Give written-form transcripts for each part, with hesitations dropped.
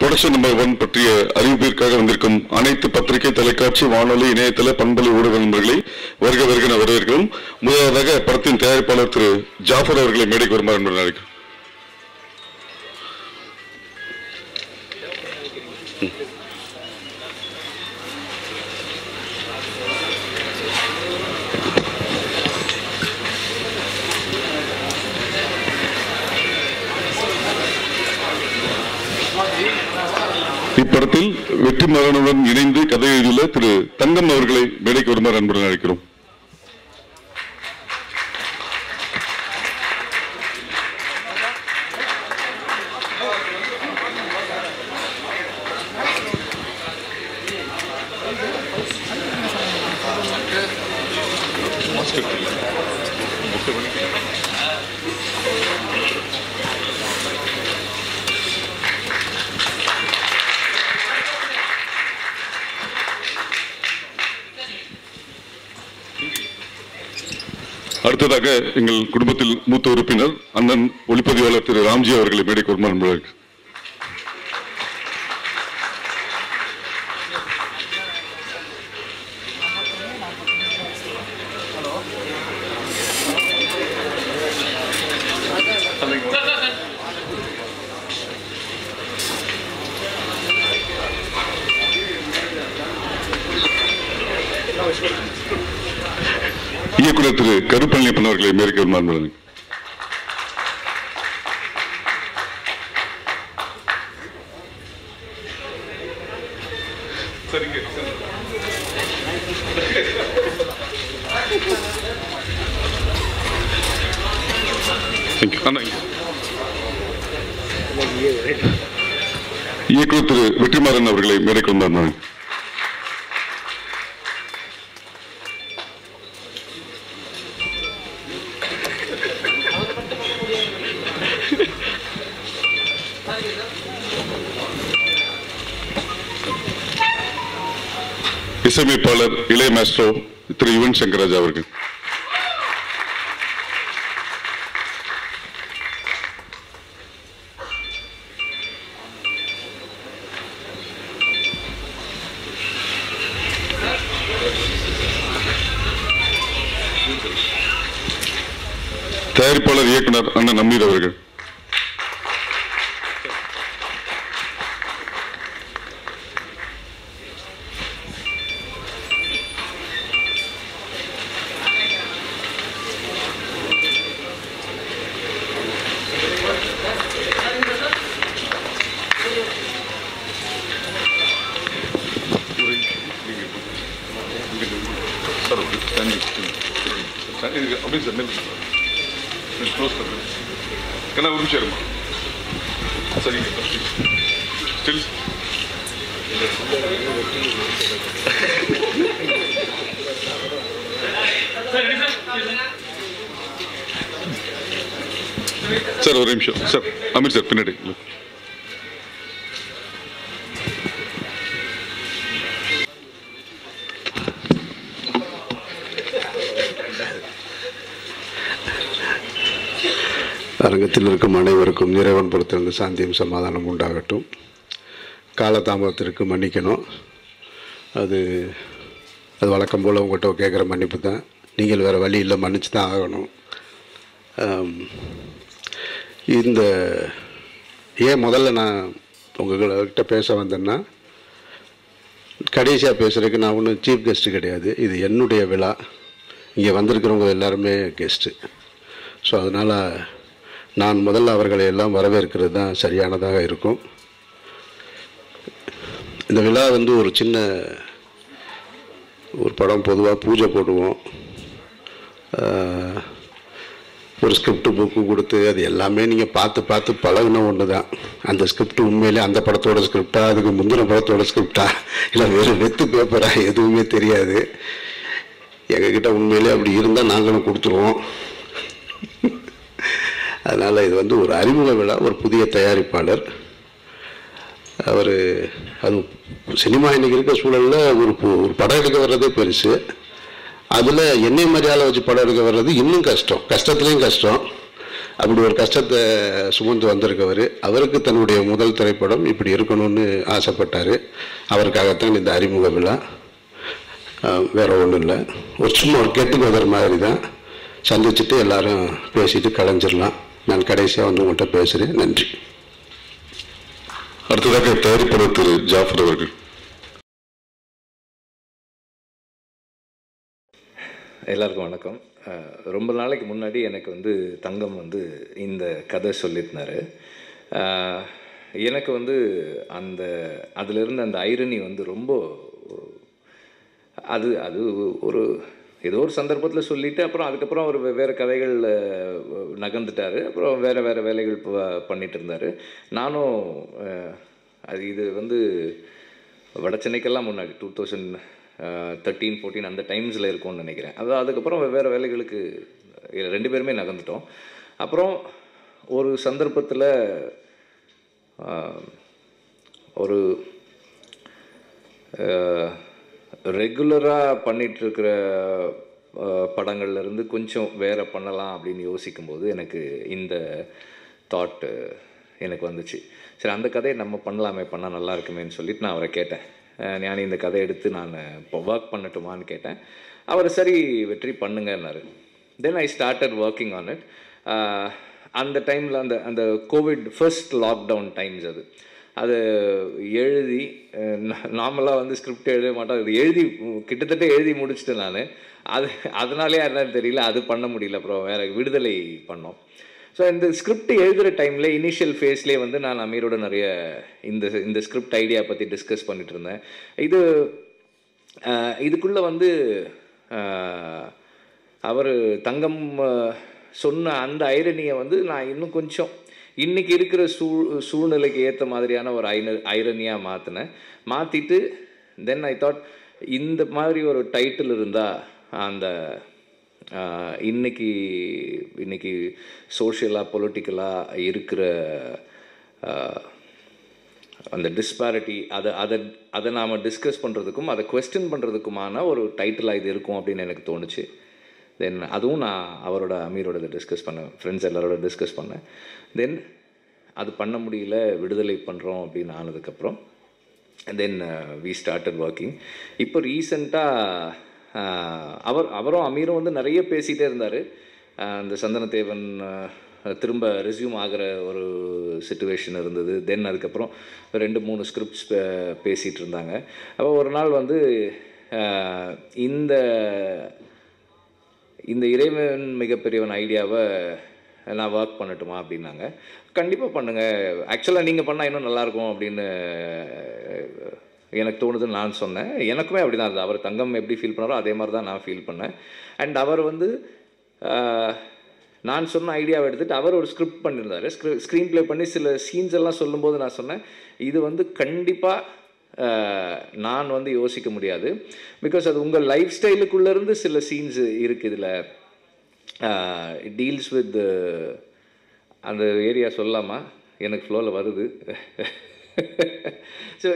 Production number 1 பற்றிய அறிவிப்பிற்காக வந்திருக்கும் அனைத்து பத்திரிகை, தொலைக்காட்சி, வானொலி, இணையதள, பண்பலை ஊடக நண்பர்களை வருக வருகிற வரவேற்கிறோம். முதலாவதாக படத்தின் தயாரிப்பாளர் திரு ஜாஃபர் அவர்களை மேடைக்கு வருமாறு என்று அழைக்கிறோம். இப்படத்தில் வெற்றிமாறனுடன் இணைந்து கதை எழுதியுள்ள திரு தங்கம் அவர்களை மேடைக்கு வருமாறு அன்புடன் அழைக்கிறோம். அடுத்ததாக எங்கள் குடும்பத்தில் மூத்த உறுப்பினர் அண்ணன் ஒளிப்பதிவாளர் திரு ராம்ஜி அவர்களை மேடைக்கு வருமாறு அன்புடன் இயக்குனர் திரு கருப்பழனியப்பன் அவர்களை மேற்கு வருமாறு. இயக்குனர் திரு வெற்றிமாறன் அவர்களை மேற்கு வருமாறு. இசையமைப்பாளர் இளைய மாஸ்ட்ரோ திரு யுவன் சங்கர் ராஜா அவர்கள். தயாரிப்பாளர் இயக்குனர் அண்ணன் நம்மீர் அவர்கள். சார் ஒரு நிமிஷம் சார், அமீர் சார் பின்னாடி. அரங்கத்தில் இருக்கும் அனைவருக்கும் இறைவன் பொறுத்திருந்து சாந்தியும் சமாதானம் உண்டாகட்டும். காலதாமதத்திற்கு மன்னிக்கணும். அது வழக்கம் போல் உங்கள்கிட்ட கேட்குற மன்னிப்பு தான். நீங்கள் வேறு வழி இல்லை, மன்னிச்சு தான் ஆகணும். இந்த ஏன் முதல்ல நான் உங்கள்கிட்ட பேச வந்தேன்னா, கடைசியாக பேசுகிறதுக்கு நான் ஒன்றும் சீஃப் கெஸ்ட்டு கிடையாது. இது என்னுடைய விழா. இங்கே வந்திருக்கிறவங்க எல்லாருமே கெஸ்ட்டு. ஸோ அதனால் நான் முதல்ல அவர்களை எல்லாம் வரவேற்கிறது தான் சரியானதாக இருக்கும். இந்த விழா ஒரு சின்ன ஒரு படம் பொதுவாக பூஜை போடுவோம், ஒரு ஸ்கிரிப்ட் புக்கு கொடுத்து அது எல்லாமே நீங்கள் பார்த்து பழகின ஒன்று தான். அந்த ஸ்கிரிப்ட் உண்மையிலே அந்த படத்தோட ஸ்கிரிப்டா, அதுக்கு முந்தின படத்தோட ஸ்கிரிப்டா, இல்லை வேறு வெத்து பேப்பரா, எதுவுமே தெரியாது. எங்ககிட்ட உண்மையிலே அப்படி இருந்தால் நாங்களும் கொடுத்துருவோம். அதனால் இது ஒரு அறிமுக விழா. ஒரு புதிய தயாரிப்பாளர் அவர். அது சினிமா இன்றைக்கி இருக்க சூழலில் ஒரு படம் எடுக்க வர்றதே பெருசு. அதில் என்னை மாதிரி ஆளை வச்சு படம் எடுக்க வர்றது இன்னும் கஷ்டம், கஷ்டத்துலேயும் கஷ்டம். அப்படி ஒரு கஷ்டத்தை சுமந்து வந்திருக்கவர். அவருக்கு தன்னுடைய முதல் திரைப்படம் இப்படி இருக்கணும்னு ஆசைப்பட்டார். அவருக்காகத்தான் இந்த அறிமுக விழா. வேற ஒன்றும் இல்லை, ஒரு சும்மா ஒரு கெட்டு கதர் மாதிரி தான். சந்திச்சுட்டு எல்லாரும் பேசிட்டு கலைஞ்சிடலாம். நான் கடைசியாக வந்து உங்கள்கிட்ட பேசுகிறேன். நன்றி. அடுத்ததாக தயாரிப்பாளர் திரு ஜாஃபர் அவர்கள். எல்லாருக்கும் வணக்கம். ரொம்ப நாளைக்கு முன்னாடி எனக்கு வந்து தங்கம் வந்து இந்த கதை சொல்லியிருந்தார். எனக்கு வந்து அதிலிருந்து அந்த ஐரணி வந்து ரொம்ப அது ஒரு ஏதோ ஒரு சந்தர்ப்பத்தில் சொல்லிவிட்டு அப்புறம் அதுக்கப்புறம் அவர் வேறு கதைகள் நகர்ந்துட்டார். அப்புறம் வேறு வேலைகள் பண்ணிகிட்டு இருந்தார். நானும் இது வந்து வட சென்னைக்கெல்லாம் முன்னாடி 2013-14 அந்த டைம்ஸில் இருக்கும்னு நினைக்கிறேன். அதுக்கப்புறம் வேறு வேலைகளுக்கு 2 பேருமே நகர்ந்துட்டோம். அப்புறம் ஒரு சந்தர்ப்பத்தில் ஒரு ரெகுலராக பண்ணிகிட்ருக்கிற படங்கள்லேருந்து கொஞ்சம் வேறு பண்ணலாம் அப்படின்னு யோசிக்கும்போது எனக்கு இந்த தாட் எனக்கு வந்துச்சு. சரி, அந்த கதையை நம்ம பண்ணால் நல்லா இருக்குமேன்னு சொல்லிட்டு நான் அவரை கேட்டேன், ஞானி இந்த கதை எடுத்து நான் இப்போ ஒர்க் பண்ணட்டுமான்னு கேட்டேன். அவர் சரி வெற்றி பண்ணுங்கன்னாரு. Then I started working on it. அந்த டைமில் அந்த கோவிட் ஃபர்ஸ்ட் லாக்டவுன் டைம்ஸ் அது எழுதி, நார்மலாக வந்து ஸ்கிரிப்ட் எழுத மாட்டோம், அது கிட்டத்தட்ட எழுதி முடிச்சுட்டேன் நான். அதனாலே என்னன்னு தெரியல, அது பண்ண முடியல. அப்புறம் வேறு விடுதலை பண்ணோம். ஸோ இந்த ஸ்கிரிப்ட் எழுதுகிற டைமில் இனிஷியல் ஃபேஸ்லேயே வந்து நான் அமீரோட நிறைய இந்த ஸ்கிரிப்ட் ஐடியா பற்றி டிஸ்கஸ் பண்ணிட்டு இருந்தேன். இதுக்குள்ளே வந்து அவர் தங்கம் சொன்ன அந்த ஐரணியை வந்து நான் இன்னும் கொஞ்சம் இன்றைக்கி இருக்கிற சூழ்நிலைக்கு ஏற்ற மாதிரியான ஒரு ஐரணியாக மாற்றிட்டு தென் ஐ தாட் இந்த மாதிரி ஒரு டைட்டில் இருந்தால் அந்த இன்னைக்கு சோஷியலாக பொலிட்டிக்கலாக இருக்கிற அந்த டிஸ்பாரிட்டி அதை நாம் டிஸ்கஸ் பண்ணுறதுக்கும் அதை குவெஸ்டின் பண்ணுறதுக்குமான ஒரு டைட்டிலாக இது இருக்கும் அப்படின்னு எனக்கு தோணுச்சு. தென் அதுவும் நான் அமீரோட டிஸ்கஸ் பண்ணேன், ஃப்ரெண்ட்ஸ் எல்லாரோட டிஸ்கஸ் பண்ணேன். தென் அது பண்ண முடியல, விடுதலை பண்ணுறோம் அப்படின்னு ஆனதுக்கப்புறம் தென் வி ஸ்டார்டட் ஒர்க்கிங். இப்போ ரீசெண்டாக அவரும் அமீரும் வந்து நிறைய பேசிகிட்டே இருந்தார். அந்த சந்தனத்தேவன் திரும்ப ரெஸ்யூம் ஆகிற ஒரு சிச்சுவேஷன் இருந்தது. தென் அதுக்கப்புறம் 2-3 ஸ்கிரிப்ட்ஸ் பேசிகிட்டு இருந்தாங்க. அப்போ ஒரு நாள் வந்து இந்த இறைவன் மிகப்பெரியவன் ஐடியாவை நான் ஒர்க் பண்ணட்டுமா அப்படின்னாங்க. கண்டிப்பாக பண்ணுங்கள், ஆக்சுவலாக நீங்கள் பண்ணால் இன்னும் நல்லாயிருக்கும் அப்படின்னு எனக்கு தோணுதுன்னு நான் சொன்னேன். எனக்குமே அப்படி தான் இருந்தது. அவர் தங்கம் எப்படி ஃபீல் பண்ணாரோ அதே மாதிரி தான் நான் ஃபீல் பண்ணேன். அண்ட் அவர் வந்து நான் சொன்ன ஐடியாவை எடுத்துகிட்டு அவர் ஒரு ஸ்கிரிப்ட் பண்ணியிருந்தார். ஸ்க்ரீன் ப்ளே பண்ணி சில சீன்ஸ் எல்லாம் சொல்லும்போது நான் சொன்னேன், இது வந்து கண்டிப்பாக நான் வந்து யோசிக்க முடியாது, பிகாஸ் அது உங்கள் லைஃப் ஸ்டைலுக்குள்ளேருந்து சில சீன்ஸ் இருக்குது இதில். இட் டீல்ஸ் வித் அந்த ஏரியா சொல்லாமா, எனக்கு ஃப்ளோவில் வருது. ஸோ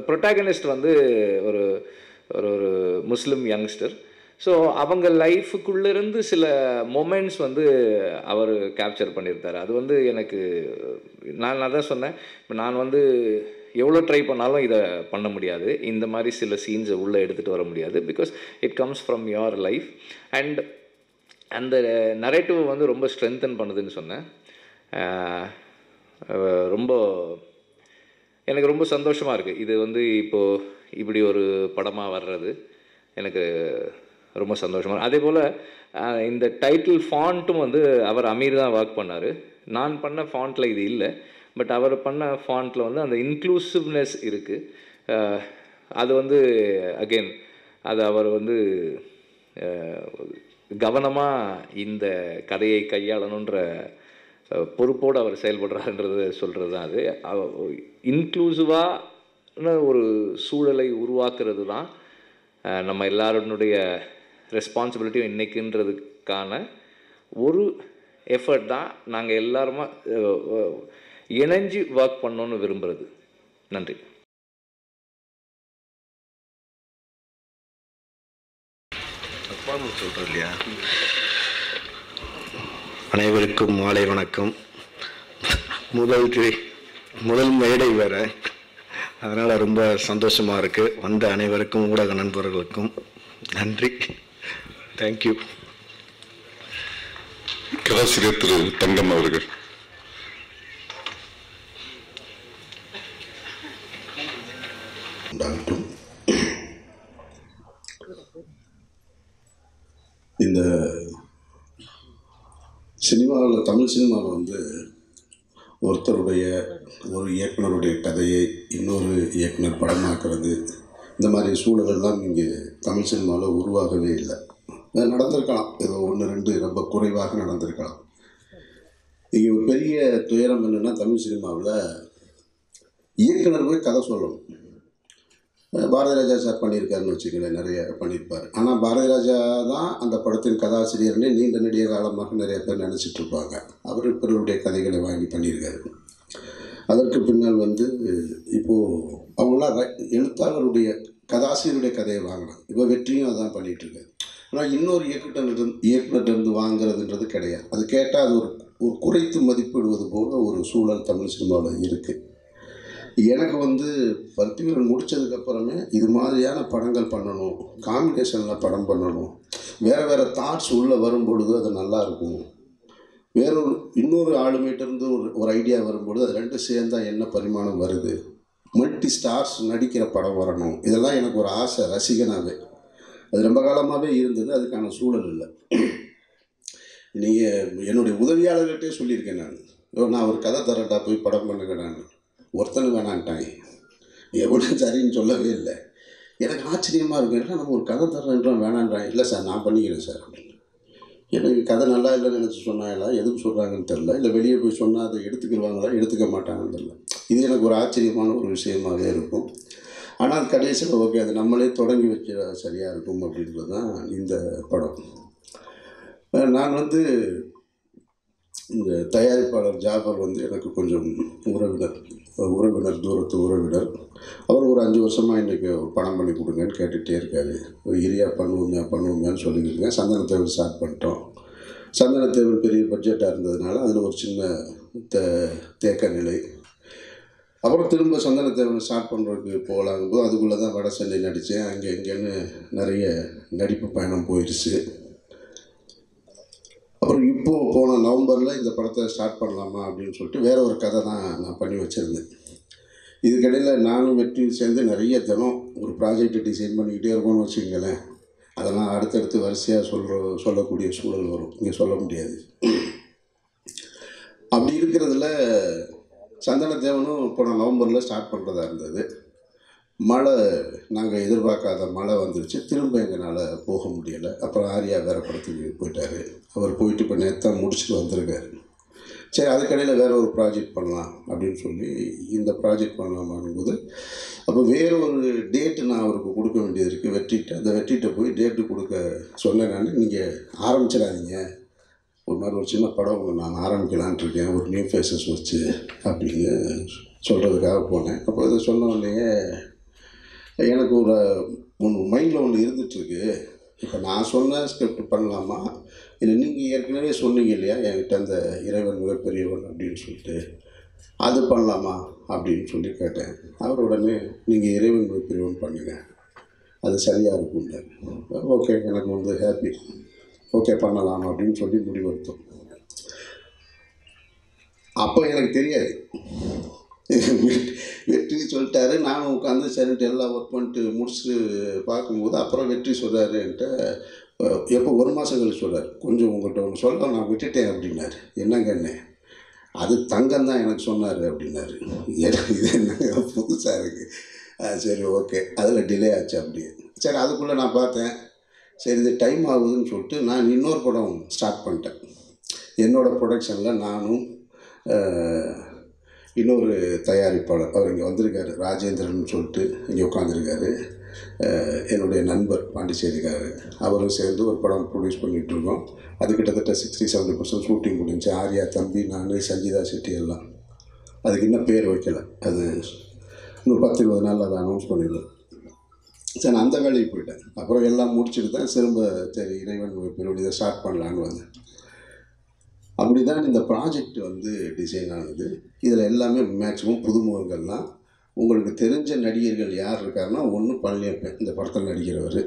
ப்ரொட்டாகனிஸ்ட் வந்து ஒரு ஒரு முஸ்லீம் யங்ஸ்டர். ஸோ அவங்க லைஃபுக்குள்ளேருந்து சில மொமெண்ட்ஸ் வந்து அவர் கேப்சர் பண்ணியிருந்தார். அது வந்து எனக்கு நான் தான் சொன்னேன், இப்போ நான் வந்து எவ்வளோ ட்ரை பண்ணாலும் இதை பண்ண முடியாது, இந்த மாதிரி சில சீன்ஸை உள்ளே எடுத்துகிட்டு வர முடியாது, because it comes from your life. And அந்த நரேட்டிவ் வந்து ரொம்ப ஸ்ட்ரென்தன் பண்ணுதுன்னு சொன்னேன். எனக்கு ரொம்ப சந்தோஷமாக இருக்குது. இது வந்து இப்போது இப்படி ஒரு படமாக வர்றது எனக்கு ரொம்ப சந்தோஷமாக. அதே போல் இந்த டைட்டில் ஃபாண்ட்டும் வந்து அவர் அமீர் தான் ஒர்க் பண்ணார். நான் பண்ண ஃபாண்ட்டில் இது இல்லை, பட் அவர் பண்ண ஃபாண்ட்டில் வந்து அந்த இன்க்ளூசிவ்னஸ் இருக்குது. அது வந்து அகெயின் அது அவர் வந்து கவனமாக இந்த கதையை கையாளணுன்ற பொறுப்போடு அவர் செயல்படுறாருன்றது சொல்கிறது தான். அது இன்க்ளூசிவான ஒரு சூழலை உருவாக்குறது தான் நம்ம எல்லாருடைய ரெஸ்பான்சிபிலிட்டியும் இன்றைக்குன்றதுக்கான ஒரு எஃபர்ட் தான் நாங்கள் எல்லாருமா இணைஞ்சு ஒர்க் பண்ணணுன்னு விரும்புகிறது. நன்றி. சொல்கிறேன் இல்லையா, அனைவருக்கும் மாலை வணக்கம். முதல் மேடை வேற, அதனால் ரொம்ப சந்தோஷமாக இருக்குது. வந்த அனைவருக்கும் ஊடக நண்பர்களுக்கும் நன்றி. தேங்க்யூ. கதாசிரியர் திரு தங்கம் அவர்கள். இந்த சினிமாவில், தமிழ் சினிமாவில் வந்து ஒருத்தருடைய, ஒரு இயக்குனருடைய கதையை இன்னொரு இயக்குனர் படமாக்குறது, இந்த மாதிரி சூழலெல்லாம் இங்கே தமிழ் சினிமாவில் உருவாகவே இல்லை. நடந்திருக்கலாம், ஏதோ 1-2 ரொம்ப குறைவாக நடந்திருக்கலாம். இங்கே ஒரு பெரிய துயரம் என்னென்னா, தமிழ் சினிமாவில் இயக்குனர் போய் கதை சொல்லணும். பாரதி ராஜா சார் பண்ணியிருக்காருன்னு வச்சுக்கங்களேன், நிறைய பண்ணியிருப்பார். ஆனால் பாரதி ராஜா தான் அந்த படத்தின் கதாசிரியர்னே நீண்ட நெடிய காலமாக நிறைய பேர் நினச்சிட்ருப்பாங்க. அவர் பிறருடைய கதைகளை வாங்கி பண்ணியிருக்காரு. அதற்கு பின்னால் வந்து இப்போது அவங்களாம் எழுத்தாளருடைய கதாசிரியருடைய கதையை வாங்கலாம். இப்போ வெற்றியும் அதான் பண்ணிகிட்ருக்காரு. ஆனால் இன்னொரு இயக்குனர்கிட்டருந்து வாங்குறதுன்றது கிடையாது. அது கேட்டால் அது ஒரு குறைத்து மதிப்பிடுவது போல் ஒரு சூழல் தமிழ் சினிமாவில் இருக்குது. எனக்கு வந்து பருத்திவீரன் முடித்ததுக்கப்புறமே இது மாதிரியான படங்கள் பண்ணணும், காம்பினேஷனில் படம் பண்ணணும், வேறு வேறு தாட்ஸ் உள்ளே வரும்பொழுது அது நல்லாயிருக்கும். இன்னொரு ஆளுமையிட்டிருந்து ஒரு ஐடியா வரும்பொழுது அது ரெண்டும் சேர்ந்தால் என்ன பரிமாணம் வருது, மல்டி ஸ்டார்ஸ் நடிக்கிற படம் வரணும். இதெல்லாம் எனக்கு ஒரு ஆசை, ரசிகனாகவே. அது ரொம்ப காலமாகவே இருந்தது. அதுக்கான சூழல் இல்லை. நீங்கள் என்னுடைய உதவியாளர்கிட்டே சொல்லியிருக்கேன். நான் ஒரு கதை தரேன்டா, போய் படம் பண்ணுங்க. நான் ஒருத்தனு வேணான்ட்டாங்க, எவ்வளோ சரின்னு சொல்லவே இல்லை. எனக்கு ஆச்சரியமாக இருக்கும். ஏன்னா நம்ம ஒரு கதை தரேன்றோம், வேணான்றாங்க. இல்லை சார், நான் பண்ணிக்கிறேன் சார் அப்படின்னு. எனக்கு கதை நல்லா இல்லைன்னு நினச்சி சொன்னாங்களா, எதுக்கு சொல்கிறாங்கன்னு தெரில. இல்லை வெளியே போய் சொன்னால் அதை எடுத்துக்கிடுவாங்களா, எடுத்துக்க மாட்டாங்கன்னு தெரில. இது எனக்கு ஒரு ஆச்சரியமான ஒரு விஷயமாகவே இருக்கும். ஆனால் கடைசியில் ஓகே, அது நம்மளே தொடங்கி வச்ச சரியாக இருக்கும் அப்படின்றது தான் இந்த படம். நான் வந்து இந்த தயாரிப்பாளர் ஜாஃபர் வந்து எனக்கு கொஞ்சம் உறவினர், தூரத்து உறவினர். அவர் ஒரு 5 வருஷமாக இன்றைக்கி படம் பண்ணி கொடுங்கன்னு கேட்டுகிட்டே இருக்காரு. இரியா பண்ணுவோமேன்னு சொல்லியிருக்கேன். சந்தனத்தேவன் ஸ்டார்ட் பண்ணிட்டோம். சந்தனத்தேவன் பெரிய பட்ஜெட்டாக இருந்ததுனால அதில் ஒரு சின்ன தேக்க நிலை. அப்புறம் திரும்ப சந்தனத்தேவன் ஸ்டார்ட் பண்ணுறதுக்கு போகலாங்கும்போது அதுக்குள்ளே தான் வட சென்னை நடித்தேன். அங்கே இங்கேன்னு நிறைய நடிப்பு பயணம் போயிடுச்சு. அப்புறம் இப்போது போன நவம்பரில் இந்த படத்தை ஸ்டார்ட் பண்ணலாமா அப்படின்னு சொல்லிட்டு வேறு ஒரு கதை தான் நான் பண்ணி வச்சுருந்தேன். இதுக்கிடையில் நானும் வெற்றி சேர்ந்து நிறைய தினம் ஒரு ப்ராஜெக்டை டிசைன் பண்ணிக்கிட்டே இருக்கோம்னு வச்சுக்கங்களேன். அதெல்லாம் அடுத்தடுத்து வரிசையாக சொல்லக்கூடிய சூழல் வரும், இங்கே சொல்ல முடியாது. அப்படி இருக்கிறதுல சந்தனத்தேவனும் போன நவம்பரில் ஸ்டார்ட் பண்ணுறதா இருந்தது. மழை, நாங்கள் எதிர்பார்க்காத மழை வந்துருச்சு. திரும்ப எங்களால் போக முடியலை. அப்புறம் ஆரியா வேறு படத்துக்கு போயிட்டார். அவர் போயிட்டு இப்போ நேற்று முடிச்சுட்டு வந்திருக்காரு. சரி, அதுக்கடையில் வேறு ஒரு ப்ராஜெக்ட் பண்ணலாம் அப்படின்னு சொல்லி இந்த ப்ராஜெக்ட் பண்ணலாமாங்கும்போது அப்போ வேறு ஒரு டேட்டு நான் அவருக்கு கொடுக்க வேண்டியது இருக்குது வெற்றிகிட்ட. அந்த வெற்றிகிட்ட போய் டேட்டு கொடுக்க சொன்னேன். நான் நீங்கள் ஆரம்பிச்சிடாதீங்க, ஒரு மாதிரி ஒரு சின்ன படம் நான் ஆரம்பிக்கலான்ட்டு இருக்கேன், ஒரு நியூ ஃபேஸஸ் வச்சு அப்படின்னு சொல்கிறதுக்காக போனேன். அப்போ இதை சொன்ன உடனே எனக்கு ஒன்று மைண்டில் ஒன்று இருந்துகிட்ருக்கு. இப்போ நான் சொன்ன ஸ்கிரிப்ட் பண்ணலாமா, இல்லை நீங்கள் ஏற்கனவே சொன்னீங்க இல்லையா என்கிட்ட அந்த இறைவன் மிகப்பெரியவன் அப்படின்னு சொல்லிட்டு, அது பண்ணலாமா அப்படின்னு சொல்லி கேட்டேன். அவர் உடனே நீங்கள் இறைவன் மிகப்பெரியவன் பண்ணுங்கள், அது சரியாக இருக்கும்ல. ஓகே, எனக்கு வந்து ஹாப்பி, ஓகே பண்ணலாம் அப்படின்னு சொல்லி முடிவெடுத்தோம். அப்போ எனக்கு தெரியாது, வெற்றி சொல்லிட்டாரு. நானும் உட்காந்து சரின்ட்டு எல்லாம் ஒர்க் பண்ணிட்டு முடிச்சுட்டு பார்க்கும்போது அப்புறம் வெற்றி சொல்கிறாரு என்கிட்ட. எப்போ 1 மாதம் கழிச்சு சொல்கிறார், கொஞ்சம் உங்கள்கிட்ட ஒன்று சொல்ல நான் விட்டுட்டேன் அப்படின்னாரு. என்னங்கண்ணே, அது தங்கம் தான் எனக்கு சொன்னார் அப்படின்னாரு. எனக்கு இது என்னங்க புதுசாக இருக்குது. சரி ஓகே, அதில் டிலே ஆச்சு அப்படியே. சரி, அதுக்குள்ளே நான் பார்த்தேன், சரி இது டைம் ஆகுதுன்னு சொல்லிட்டு நான் இன்னொரு படம் ஸ்டார்ட் பண்ணிட்டேன். என்னோடய ப்ரொடக்ஷனில் நானும் இன்னொரு தயாரிப்பாளர், அவர் இங்கே வந்திருக்காரு, ராஜேந்திரன் சொல்லிட்டு இங்கே உட்காந்துருக்காரு, என்னுடைய நண்பர் பாண்டிச்சேரிக்காரு. அவரும் சேர்ந்து ஒரு படம் ப்ரொடியூஸ் பண்ணிகிட்ருக்கோம். அது கிட்டத்தட்ட 60-70% ஷூட்டிங் முடிஞ்சு. ஆர்யா தம்பி, நான், சங்கீதா செட்டி எல்லாம். அதுக்கு இன்னும் பேர் வைக்கலை, அது இன்னும் 10-20 நாள் அதை அனௌன்ஸ் பண்ணிடலாம். சரி, நான் அந்த வேலைக்கு போயிட்டேன். அப்புறம் எல்லாம் முடிச்சுட்டு தான் திரும்ப சரி இறைவன் பெருவழி இதை ஸ்டார்ட் பண்ணலான்னு வந்தேன். அப்படி தான் இந்த ப்ராஜெக்ட் வந்து டிசைன் ஆனது. இதில் எல்லாமே மேக்ஸிமம் புதுமுகங்கள்லாம். உங்களுக்கு தெரிஞ்ச நடிகர்கள் யார் இருக்காருன்னா, ஒன்று பழனியப்பன் இந்த படத்தில் நடிக்கிறவர்.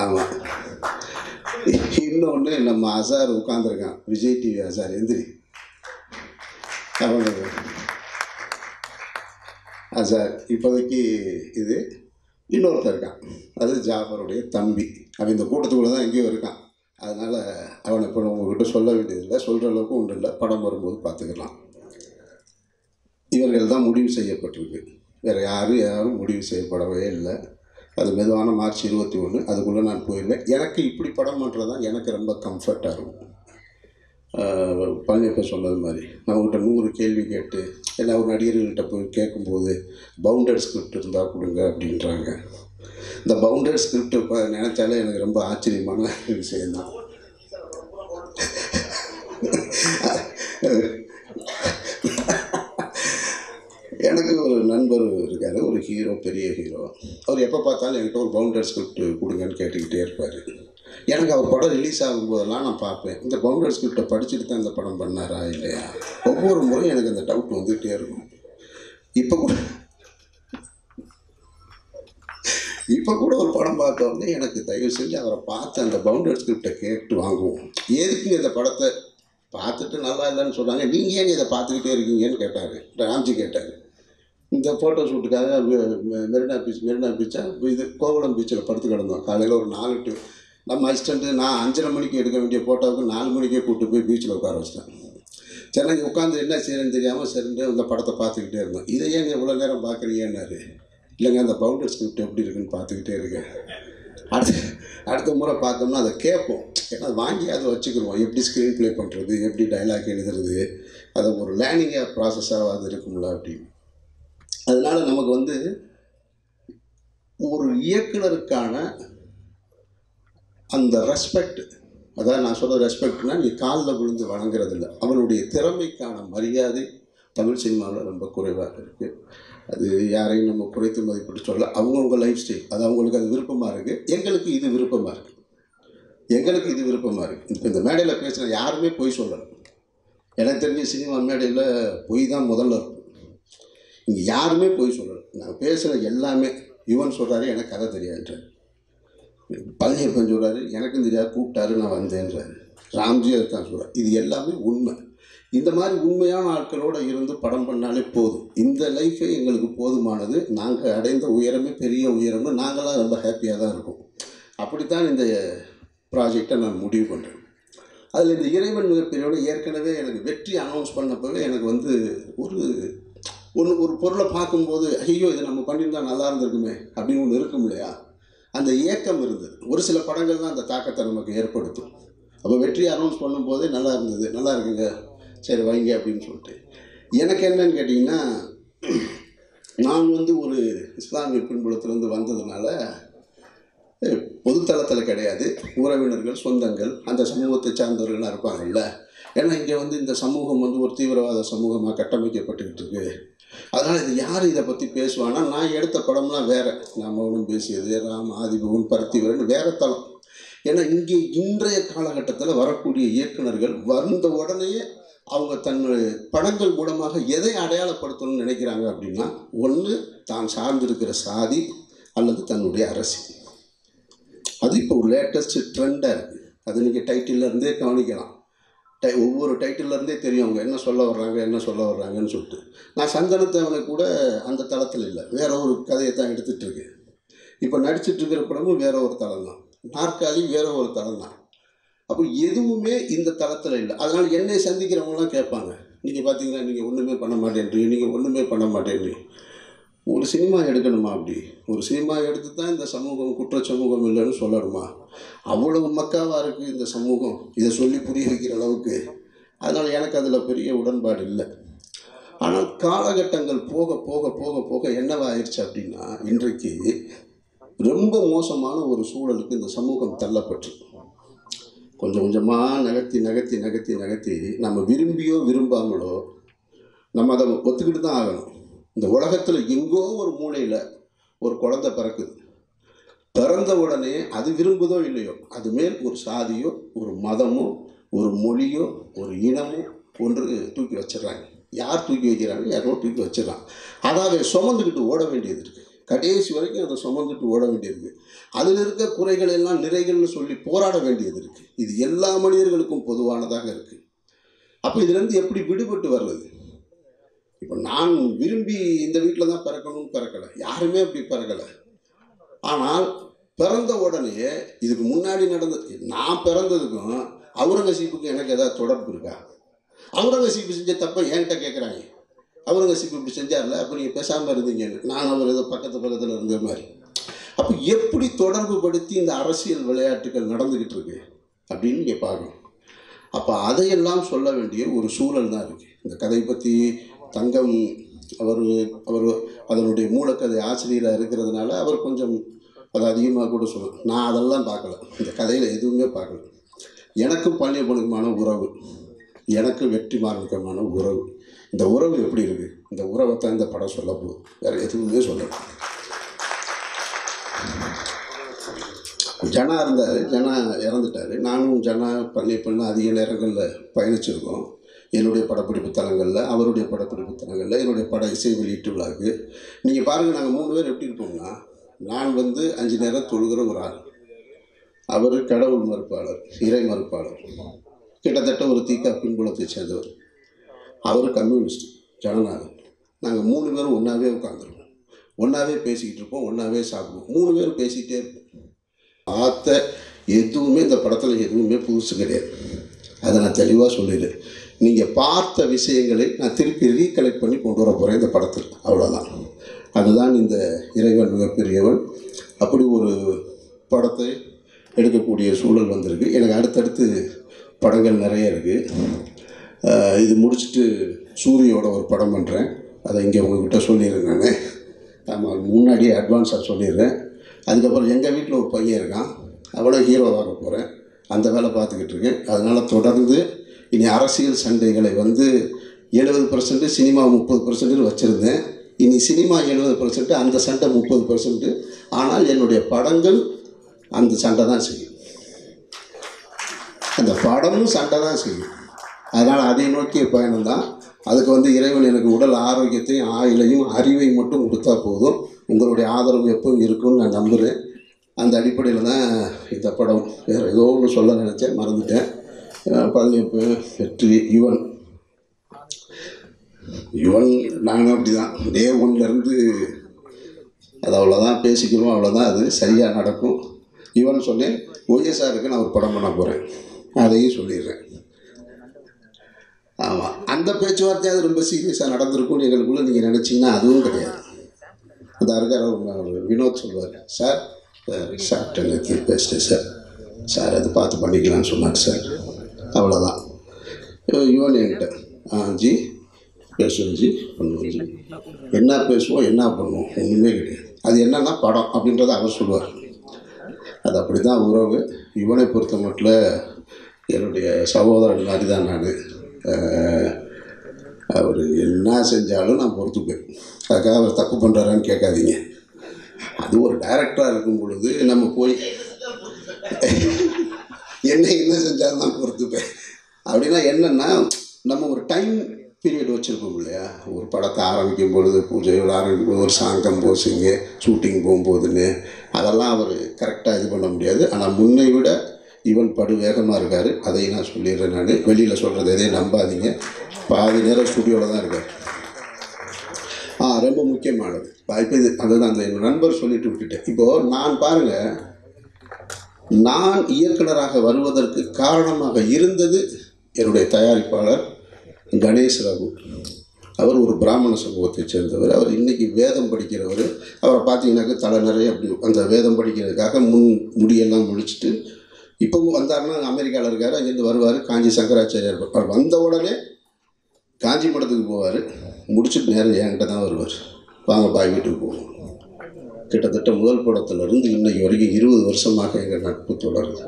ஆமாம். இன்னொன்று நம்ம அசார் உட்காந்துருக்கான், விஜய் டிவி அசார் எந்திரி. அவங்க அசார் இப்போதைக்கு இது. இன்னொருத்தர் இருக்கான், அது ஜாஃபருடைய தம்பி. அவன் இந்த கூட்டத்துக்குள்ளே தான் எங்கேயோ இருக்கான். அதனால் அவனை இப்போ உங்கள்கிட்ட சொல்ல வேண்டியதில்லை, சொல்கிற அளவுக்கு ஒன்றும் இல்லை. படம் வரும்போது பார்த்துக்கலாம். இவர்கள் தான் முடிவு செய்யப்பட்டிருக்கு, வேறு யாரும் முடிவு செய்யப்படவே இல்லை. அது மெதுவான மார்ச் 21 அதுக்குள்ளே நான் போயிருந்தேன். எனக்கு இப்படி படம் பண்ணுறது தான் எனக்கு ரொம்ப கம்ஃபர்ட்டாக இருக்கும். பழனியப்ப சொன்னது மாதிரி நம்மகிட்ட 100 கேள்வி கேட்டு எல்லா ஒரு நடிகர்கள்கிட்ட போய் கேட்கும்போது பவுண்டட் ஸ்கிரிப்ட் இருந்தால் கொடுங்க அப்படின்றாங்க. இந்த பவுண்டட் ஸ்கிரிப்ட் இப்போ நினச்சாலே எனக்கு ரொம்ப ஆச்சரியமான விஷயந்தான். எனக்கு ஒரு நண்பர் இருக்கார், ஒரு ஹீரோ, பெரிய ஹீரோ. அவர் எப்போ பார்த்தாலும் என்கிட்ட ஒரு பவுண்டட் ஸ்கிரிப்ட் கொடுங்கன்னு கேட்டுக்கிட்டே இருப்பார். எனக்கு அவர் படம் ரிலீஸ் ஆகும்போதெல்லாம் நான் பார்ப்பேன், இந்த பவுண்டட் ஸ்கிரிப்டை படிச்சுட்டு தான் இந்த படம் பண்ணாரா இல்லையா. ஒவ்வொரு முறையும் எனக்கு அந்த டவுட் வந்துகிட்டே இருக்கும். இப்போ கூட ஒரு படம் பார்த்தோன்னே எனக்கு தயவு செஞ்சு அவரை பார்த்து அந்த பவுண்டட் ஸ்கிரிப்டை கேட்டு வாங்குவோம். எதுக்கு இந்த படத்தை பார்த்துட்டு நல்லா இல்லைன்னு சொன்னாங்க, நீங்கள் ஏன் இதை பார்த்துக்கிட்டே இருக்கீங்கன்னு கேட்டார். ராம்ஜி கேட்டார். இந்த ஃபோட்டோ ஷூட்டுக்காக மெரினா பீச்சா இது கோவளம் பீச்சில் படுத்து கிடந்தோம். காலையில் ஒரு 4 to நம்ம அசிஸ்டண்ட்டு நான் 5:30 மணிக்கு எடுக்க வேண்டிய ஃபோட்டோவுக்கு 4 மணிக்கே கூப்பிட்டு போய் பீச்சில் உட்கார வச்சிட்டேன். சென்னை உட்காந்து என்ன செய்யணும்னு தெரியாமல் சரிண்டு அந்த படத்தை பார்த்துக்கிட்டே இருந்தோம். இதை ஏங்க இவ்வளோ நேரம் பார்க்குறீங்கன்னாரு. இல்லைங்க, அந்த பவுண்டட் ஸ்கிரிப்ட் எப்படி இருக்குன்னு பார்த்துக்கிட்டே இருக்கேன். அடுத்த முறை பார்த்தோம்னா அதை கேட்போம், ஏன்னா வாங்கி அதை வச்சுக்கிடுவோம். எப்படி ஸ்க்ரீன் ப்ளே பண்ணுறது, எப்படி டைலாக் எழுதுறது, அதை ஒரு லேர்னிங்காக ப்ராசஸாக அது இருக்கும்ல அப்படின்னு. அதனால் நமக்கு வந்து ஒரு இயக்குனருக்கான அந்த ரெஸ்பெக்ட், அதாவது நான் சொல்கிற ரெஸ்பெக்ட்னா நீ காலில் விழுந்து வணங்குறது இல்லை, அவனுடைய திறமைக்கான மரியாதை தமிழ் சினிமாவில் ரொம்ப குறைவாக இருக்குது. அது யாரையும் நம்ம குறைத்து மதிப்பிட்டு சொல்ல, அவங்கவுங்க லைஃப் ஸ்டைல், அது அவங்களுக்கு அது விருப்பமாக இருக்குது. எங்களுக்கு இது விருப்பமாக இருக்குது. இப்போ இந்த மேடையில் பேசுகிற யாருமே பொய் சொல்லணும். எனக்கு தெரிஞ்ச சினிமா மேடையில் பொய் தான் முதல்ல இருக்கும். இங்கே யாருமே பொய் சொல்லணும். நான் பேசுகிற எல்லாமே, இவன் சொல்கிறாரு எனக்கு கதை தெரியாதுன்றார், பழனியப்பன் சொல்கிறாரு எனக்கும் தெரியாது கூப்பிட்டாரு நான் வந்தேன்றாரு, ராம்ஜி இருக்கான் சொல்கிறார். இது எல்லாமே உண்மை. இந்த மாதிரி உண்மையான ஆட்களோடு இருந்து படம் பண்ணாலே போதும். இந்த லைஃபே எங்களுக்கு போதுமானது. நாங்கள் அடைந்த உயரமே பெரிய உயரம்னு நாங்களாம் ரொம்ப ஹாப்பியாக தான் இருக்கோம். அப்படித்தான் இந்த ப்ராஜெக்டை நான் முடிவு பண்ணுறேன். அதில் இந்த இறைவன் மிகப்பெரியோடு ஏற்கனவே எனக்கு வெற்றி அனௌன்ஸ் பண்ணப்பவே எனக்கு வந்து ஒரு பொருளை பார்க்கும்போது ஐயோ இதை நம்ம பண்ணியிருந்தால் நல்லா இருந்திருக்குமே அப்படின்னு ஒன்று இருக்கும் இல்லையா, அந்த ஏக்கம் இருந்தது. ஒரு சில படங்கள் தான் அந்த தாக்கத்தை நமக்கு ஏற்படுத்தும். அப்போ வெற்றி அனௌன்ஸ் பண்ணும்போதே நல்லா இருந்தது, நல்லா இருக்குங்க, சரி வைங்க அப்படின்னு சொல்லிட்டு. எனக்கு என்னன்னு கேட்டிங்கன்னா, நான் வந்து ஒரு இஸ்லாமிய பின்புலத்திலேருந்து வந்ததுனால பொதுத்தளத்தில் கிடையாது, உறவினர்கள் சொந்தங்கள் அந்த சமூகத்தை சார்ந்தவர்களாக இருப்பாங்கல்ல. ஏன்னா இங்கே வந்து இந்த சமூகம் வந்து ஒரு தீவிரவாத சமூகமாக கட்டமைக்கப்பட்டுக்கிட்டு இருக்கு. அதனால் இது யார் இதை பற்றி பேசுவான்னா, நான் எடுத்த படம்லாம் வேறு, நாம் ஒன்றும் பேசியது, ராம், ஆதிபவன், பருத்திவரன் வேறு தளம். ஏன்னா இங்கே இன்றைய காலகட்டத்தில் வரக்கூடிய இயக்குனர்கள் வந்த உடனேயே அவங்க தன்னுடைய படங்கள் மூலமாக எதை அடையாளப்படுத்தணும்னு நினைக்கிறாங்க அப்படின்னா, ஒன்று தான் சார்ந்திருக்கிற சாதி அல்லது தன்னுடைய அரசியல். அது இப்போ ஒரு லேட்டஸ்ட் ட்ரெண்டாக இருக்குது. அது நீங்கள் டைட்டில்லேருந்தே கவனிக்கலாம். ஒவ்வொரு டைட்டில்லேருந்தே தெரியும் அவங்க என்ன சொல்ல வர்றாங்கன்னு சொல்லிட்டு. நான் சந்தனத்தேவனை கூட அந்த தளத்தில் இல்லை, வேற ஒரு கதையை தான் எடுத்துகிட்ருக்கேன். இப்போ நடிச்சிட்ருக்கிற படமும் வேற ஒரு தளம் தான், நாற்காலி வேற ஒரு தளம் தான். அப்போ எதுவுமே இந்த தளத்தில் இல்லை. அதனால் என்னை சந்திக்கிறவங்களாம் கேட்பாங்க, நீங்கள் பார்த்தீங்கன்னா நீங்கள் ஒன்றுமே பண்ண மாட்டேன்றீங்க. ஒரு சினிமா எடுக்கணுமா? அப்படி ஒரு சினிமா எடுத்து தான் இந்த சமூகம் குற்ற சமூகம் இல்லைன்னு சொல்லணுமா? அவ்வளவு மக்காவாக இருக்குது இந்த சமூகம், இதை சொல்லி புரிய வைக்கிற அளவுக்கு. அதனால் எனக்கு அதில் பெரிய உடன்பாடு இல்லை. ஆனால் காலகட்டங்கள் போக போக போக போக என்னவாயிருச்சு அப்படின்னா, இன்றைக்கு ரொம்ப மோசமான ஒரு சூழலுக்கு இந்த சமூகம் தள்ளப்பட்டு கொஞ்சம் கொஞ்சமாக நகர்த்தி நம்ம விரும்பியோ விரும்பாமலோ நம்ம அதை ஒத்துக்கிட்டு தான் ஆகணும். இந்த உலகத்தில் எங்கோ ஒரு மூலையில் ஒரு குழந்தை பிறக்குது, பிறந்த உடனே அது விரும்புதோ இல்லையோ அது மேல் ஒரு சாதியோ ஒரு மதமோ ஒரு மொழியோ ஒரு இனமோ ஒன்று தூக்கி வச்சிடறாங்க. யார் தூக்கி வைக்கிறாங்க? யாரோ தூக்கி வச்சிடறான். அதாவது சுமந்துக்கிட்டு ஓட வேண்டியது இருக்குது. கடைசி வரைக்கும் அதை சுமந்துட்டு ஓட வேண்டியிருக்கு. அதில் இருக்க குறைகள் எல்லாம் நிறைகள்னு சொல்லி போராட வேண்டியது இருக்குது. இது எல்லா மனிதர்களுக்கும் பொதுவானதாக இருக்குது. அப்போ இதுலேருந்து எப்படி விடுபட்டு வர்றது? இப்போ நான் விரும்பி இந்த வீட்டில் தான் பிறக்கணும்னு பிறக்கலை, யாருமே அப்படி பிறக்கலை. ஆனால் பிறந்த உடனே இதுக்கு முன்னாடி நடந்தது, நான் பிறந்ததுக்கும் அவுரங்கசீப்புக்கும் எனக்கு ஏதாவது தொடர்பு இருக்கா? அவுரங்கசீப்பு செஞ்ச தப்பை என்கிட்ட கேட்குறாங்க. அவுரங்கசீப்பு இப்படி செஞ்சார்ல, அப்போ நீங்கள் பேசாமல் இருந்தீங்கன்னு. நான் அவர் ஏதோ பக்கத்தில் இருந்த மாதிரி. அப்போ எப்படி தொடர்பு படுத்தி இந்த அரசியல் விளையாட்டுகள் நடந்துக்கிட்டு இருக்கு அப்படின்னு நீங்கள் பார்க்கணும். அப்போ அதையெல்லாம் சொல்ல வேண்டிய ஒரு சூழல் தான் இருக்குது. இந்த கதை பற்றி தங்கம் அவர் அதனுடைய மூலக்கதை ஆசிரியராக இருக்கிறதுனால அவர் கொஞ்சம் அதை அதிகமாக கூட சொல்லணும். நான் அதெல்லாம் பார்க்கல, இந்த கதையில் எதுவுமே பார்க்கல. எனக்கும் பழனியப்பனுக்குமான உறவு, எனக்கு வெற்றிமாறனுக்குமான உறவு, இந்த உறவு எப்படி இருக்குது? இந்த உறவை தான் இந்த படம் சொல்ல போகுது, வேறு எதுவுமே சொல்லலை. ஜனா இருந்தார், ஜனா இறந்துட்டார். நானும் ஜனா பழனியப்பன் அதிக நேரங்களில் பயணிச்சிருக்கோம். என்னுடைய படப்பிடிப்பு தலங்களில், அவருடைய படப்பிடிப்பு தலங்களில், என்னுடைய பட இசை வெளியீட்டு விழாவுக்கு. நீங்கள் பாருங்கள், நாங்கள் 3 பேர் எப்படி இருப்போம்னா, நான் 5 நேரம் தொழுகிற ஒரு ஆள், அவர் கடவுள் மறுப்பாளர், இறை மறுப்பாளர், கிட்டத்தட்ட ஒரு தீக்கா பின்புலத்தை சேர்ந்தவர். அவர் கம்யூனிஸ்ட், ஜனநாயகம். நாங்கள் 3 பேரும் ஒன்றாவே உட்காந்துருப்போம், ஒன்றாவே பேசிக்கிட்டு இருப்போம், ஒன்றாவே சாப்பிடுவோம். 3 பேரும் பேசிக்கிட்டே இருப்போம். பார்த்த எதுவுமே இந்த படத்தில் எதுவுமே புதுசு கிடையாது. அதை நான் தெளிவாக சொல்லிடுறேன். நீங்கள் பார்த்த விஷயங்களை நான் திருப்பி ரீகலெக்ட் பண்ணி கொண்டு வர போகிறேன் இந்த படத்தில், அவ்வளோதான். அதுதான் இந்த இறைவன் மிகப்பெரியவன். அப்படி ஒரு படத்தை எடுக்கக்கூடிய சூழல் வந்திருக்கு. எனக்கு அடுத்தடுத்து படங்கள் நிறைய இருக்குது. இது முடிச்சுட்டு சூரியோட ஒரு படம் பண்ணுறேன், அதை இங்கே உங்கள்கிட்ட சொல்லிடுறேன். நான் ஆமாம், முன்னாடியே அட்வான்ஸாக சொல்லிடுறேன். அதுக்கப்புறம் எங்கள் வீட்டில் ஒரு பையன் இருக்கான், அவனை ஹீரோவாக போகிறேன், அந்த வேலை பார்த்துக்கிட்டு இருக்கேன். அதனால் தொடர்ந்து இனி அரசியல் சண்டைகளை 70% சினிமா 30% வச்சுருந்தேன். இனி சினிமா 70%, அந்த சண்டை 30%. ஆனால் என்னுடைய படங்கள் அந்த சண்டை தான் செய்யும், அந்த படமும் சண்டை தான் செய்யும். அதனால் அதை நோக்கிய பயணம் தான். அதுக்கு இறைவன் எனக்கு உடல் ஆரோக்கியத்தையும் ஆயுளையும் அறிவையும் மட்டும் கொடுத்தா போதும். உங்களுடைய ஆதரவு எப்பவும் இருக்குன்னு நான் நம்புகிறேன். அந்த அடிப்படையில் தான் இந்த படம். வேறு ஏதோ ஒன்று சொல்ல நினச்சேன், மறந்துட்டேன். பழனியப்பு, வெற்றி, யுவன் நானும் அப்படி தான் டே 1லேருந்து அது அவ்வளோதான் பேசிக்கிறோம், அவ்வளோதான். அது சரியாக நடக்கும். யுவன் சொன்னேன், OSRக்கு நான் ஒரு படம் பண்ண போகிறேன், அதையும் சொல்லிடுறேன். ஆமாம், அந்த பேச்சுவார்த்தை அது ரொம்ப சீரியஸாக நடந்திருக்கும்னு எங்களுக்குள்ளே நீங்கள் நினச்சிங்கன்னா அதுவும் கிடையாது. அந்த இருக்கார் வினோத் சொல்வார், சார் சாப்பிட்டேன் பேசிட்டேன் சார் அது பார்த்து பண்ணிக்கலாம்னு சொன்னார் சார், அவ்வளோதான். யுவன் என்கிட்ட ஜி பேசுவோம் ஜி பண்ணுவோம் ஜி, என்ன பேசுவோம் என்ன பண்ணுவோம் ஒன்றுமே கிடையாது. அது என்னன்னா படம் அப்படின்றத அவர் சொல்லுவார். அது அப்படி தான் உறவு. யுவனை பொறுத்த மட்டும் என்னுடைய சகோதரன் மாதிரி தான் நான். அவர் என்ன செஞ்சாலும் நான் பொறுத்துப்பேன். அதுக்காக அவர் தப்பு பண்ணுறாரான்னு கேட்காதீங்க. அது ஒரு டைரக்டராக இருக்கும் பொழுது நம்ம போய் என்ன செஞ்சாலும் நான் பொறுத்துப்பேன். அப்படின்னா என்னென்னா, நம்ம ஒரு டைம் பீரியட் வச்சுருப்போம் இல்லையா? ஒரு படத்தை ஆரம்பிக்கும் பொழுது, பூஜைகள் ஆரம்பிக்கும் போது, ஒரு சாங் கம்போசிங்கு, ஷூட்டிங் போகும்போதுன்னு அதெல்லாம் அவர் கரெக்டாக இது பண்ண முடியாது. ஆனால் முன்னை விட ஈவன் படு வேகமாக இருக்கார். அதையும் நான் சொல்லிடுறேன். நான் வெளியில் சொல்கிறது எதையும் நம்பாதீங்க. பாதி நேரம் ஸ்டுடியோவில் தான் இருக்கார். ரொம்ப முக்கியமானது இப்போ இது அதுதான் அந்த என் நண்பர் சொல்லிட்டு விட்டுட்டேன். இப்போது நான் பாருங்கள், நான் இயக்குனராக வருவதற்கு காரணமாக இருந்தது என்னுடைய தயாரிப்பாளர் கணேஷ் ரகு. அவர் ஒரு பிராமண சமூகத்தை சேர்ந்தவர். அவர் இன்றைக்கி வேதம் படிக்கிறவர். அவரை பார்த்தீங்கன்னாக்க தலை நிறைய அப்படி அந்த வேதம் படிக்கிறதுக்காக முடியெல்லாம் முடிச்சுட்டு இப்போவும் வந்தாருன்னா அமெரிக்காவில் இருக்கார். அங்கேருந்து வருவார், காஞ்சி சங்கராச்சாரியார். அவர் வந்த உடனே காஞ்சி மடத்துக்கு போவார், முடிச்சுட்டு நேரம் என்கிட்ட தான் வருவார். வாங்க பாய் வீட்டுக்கு போவோம். கிட்டத்தட்ட முதல் படத்துலேருந்து இன்றைக்கு வரைக்கும் 20 வருஷமாக எங்கள் நட்பு தொடருது.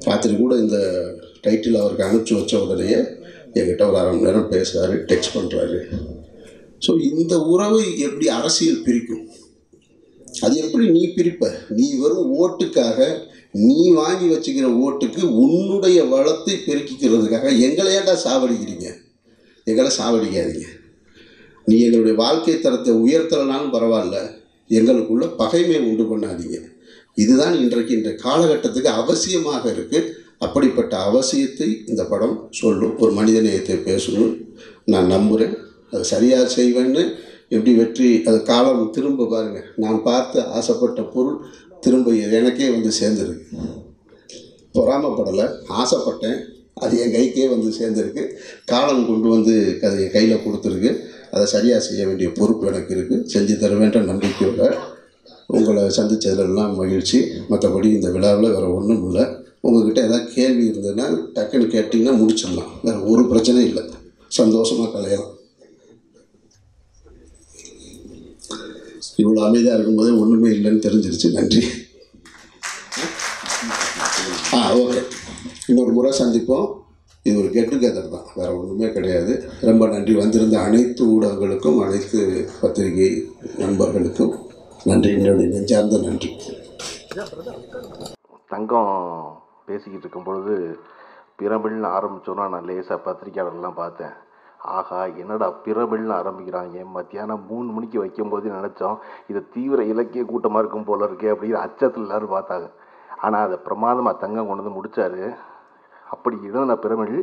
ராத்திரி கூட இந்த டைட்டில் அவருக்கு அனுப்பிச்சி வச்ச உடனேயே என்கிட்ட ஒரு 1/2 மணி நேரம் பேசுகிறாரு, டெக்ஸ்ட் பண்ணுறாரு. ஸோ இந்த உறவை எப்படி அரசியல் பிரிக்கும்? அது எப்படி நீ பிரிப்ப? நீ வெறும் ஓட்டுக்காக, நீ வாங்கி வச்சுக்கிற ஓட்டுக்கு உன்னுடைய வளத்தை பெருக்கிக்கிறதுக்காக எங்களை ஏன்டா சாவடிக்கிறீங்க? எங்களை சாவடிக்காதீங்க. நீ எங்களுடைய வாழ்க்கை தரத்தை உயர்த்தலைனாலும் பரவாயில்ல, எங்களுக்குள்ள பகைமை உண்டு பண்ணாதீங்க. இதுதான் இன்றைய காலகட்டத்துக்கு அவசியமாக இருக்குது. அப்படிப்பட்ட அவசியத்தை இந்த படம் சொல்லும். ஒரு மனித நேயத்தை பேசணும், நான் நம்புகிறேன். அது சரியாக செய்வேன்னு. எப்படி வெற்றி அது காலம் திரும்ப பாருங்கள், நான் பார்த்து ஆசைப்பட்ட பொருள் திரும்ப எனக்கே வந்து சேர்ந்துருக்கு. பொறாமப்படலை, ஆசைப்பட்டேன், அது என் கைக்கே வந்து சேர்ந்துருக்கு. காலம் கொண்டு வந்து அதை என் கையில் கொடுத்துருக்கு. அதை சரியாக செய்ய வேண்டிய பொறுப்பு எனக்கு இருக்குது. செஞ்சு தருவேன்ற நம்பிக்கையோட உங்களை சந்தித்ததுலாம் மகிழ்ச்சி. மற்றபடி இந்த விழாவில் வேறு ஒன்றும் இல்லை. உங்கள்கிட்ட ஏதாவது கேள்வி இருந்ததுன்னா டக்குன்னு கேட்டிங்கன்னா முடிச்சிடலாம். வேறு ஒரு பிரச்சனையும் இல்லை. சந்தோஷமாக கலையலாம். இவ்வளோ அமைதியாக இருக்கும்போதே ஒன்றுமே இல்லைன்னு தெரிஞ்சிருச்சு. நன்றி. ஓகே, இன்னொரு முறை சந்திப்போம். இது ஒரு கெட் டுகெதர் தான், வேறு ஒன்றுமே கிடையாது. ரொம்ப நன்றி. வந்திருந்த அனைத்து ஊடகங்களுக்கும், அனைத்து பத்திரிகை நண்பர்களுக்கும் நன்றி. என்னுடைய நெஞ்சார்ந்த நன்றி. தங்கம் பேசிக்கிட்டு இருக்கும் பொழுது பிரமிழ்னு ஆரம்பித்தோன்னா நான் லேசாக பத்திரிக்கையாளர்லாம் பார்த்தேன். ஆகா, என்னடா பிரமிழ்னு ஆரம்பிக்கிறாங்க, மத்தியானம் 3 மணிக்கு வைக்கும்போது நினச்சோம் இது தீவிர இலக்கிய கூட்டமாக இருக்கும் போல இருக்கே அப்படிங்கிற அச்சத்தில் எல்லோரும் பார்த்தாங்க. ஆனால் அதை பிரமாதமாக தங்கம் கொண்டு வந்து முடித்தார். அப்படி எழுதின பிரமிழ்,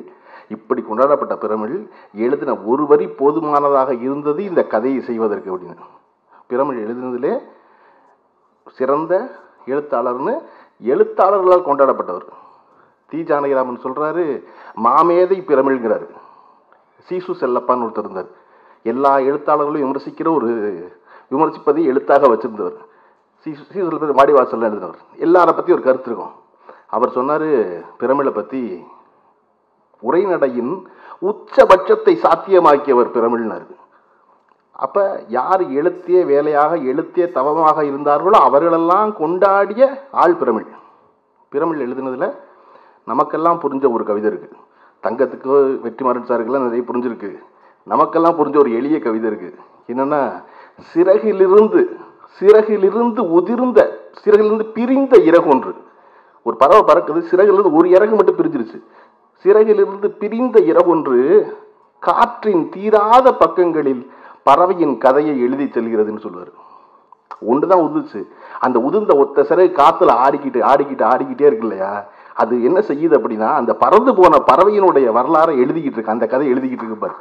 இப்படி கொண்டாடப்பட்ட பிரமிழ் எழுதின ஒரு வரி போதுமானதாக இருந்தது இந்த கதையை செய்வதற்கு அப்படின்னு. பிரமிழ் எழுதினதிலே சிறந்த எழுத்தாளர்னு எழுத்தாளர்களால் கொண்டாடப்பட்டவர். தி ஜானகிராமன் சொல்கிறாரு, மாமேதை பிரமிழ்ங்கிறாரு. சீசு செல்லப்பான்னு ஒருத்தர் இருந்தார். எல்லா எழுத்தாளர்களும் விமர்சிக்கிற ஒரு விமர்சிப்பதை எழுத்தாக வச்சுருந்தவர். சீசு செல்லப்பா வாடிவாசலில் எழுதினவர். எல்லாரை பற்றி ஒரு கருத்து இருக்கும். அவர் சொன்னார், பிரமிழை பற்றி உரைநடையின் உச்சபட்சத்தை சாத்தியமாக்கியவர் பிரமிழ்னார். அப்போ யார் எழுத்தே வேலையாக, எழுத்தே தவமாக இருந்தார்களோ அவர்களெல்லாம் கொண்டாடிய ஆள் பிரமிழ். பிரமிழ் எழுதினதில் நமக்கெல்லாம் புரிஞ்ச ஒரு கவிதை இருக்குது. தங்கத்துக்கு வெற்றிமாறன் சாருக்கெல்லாம் நிறைய புரிஞ்சிருக்கு. நமக்கெல்லாம் புரிஞ்ச ஒரு எளிய கவிதை இருக்குது. என்னென்னா, சிறகிலிருந்து உதிர்ந்த, சிறகிலிருந்து பிரிந்த இறகு ஒன்று. ஒரு பறவை பறக்குது, சிறகிலிருந்து ஒரு இறகு மட்டும் பிரிஞ்சிருச்சு. சிறகிலிருந்து பிரிந்த இறகொன்று காற்றின் தீராத பக்கங்களில் பறவையின் கதையை எழுதி செல்கிறதுன்னு சொல்லுவார். ஒன்று தான் உதிர்ச்சு. அந்த உதிர்ந்த ஒத்த சிறகு காற்றுல ஆடிக்கிட்டே இருக்கு இல்லையா, அது என்ன செய்யுது அப்படின்னா, அந்த பறந்து போன பறவையினுடைய வரலாறை எழுதிக்கிட்டு இருக்கு, அந்த கதை எழுதிக்கிட்டு இருக்கு பாரு.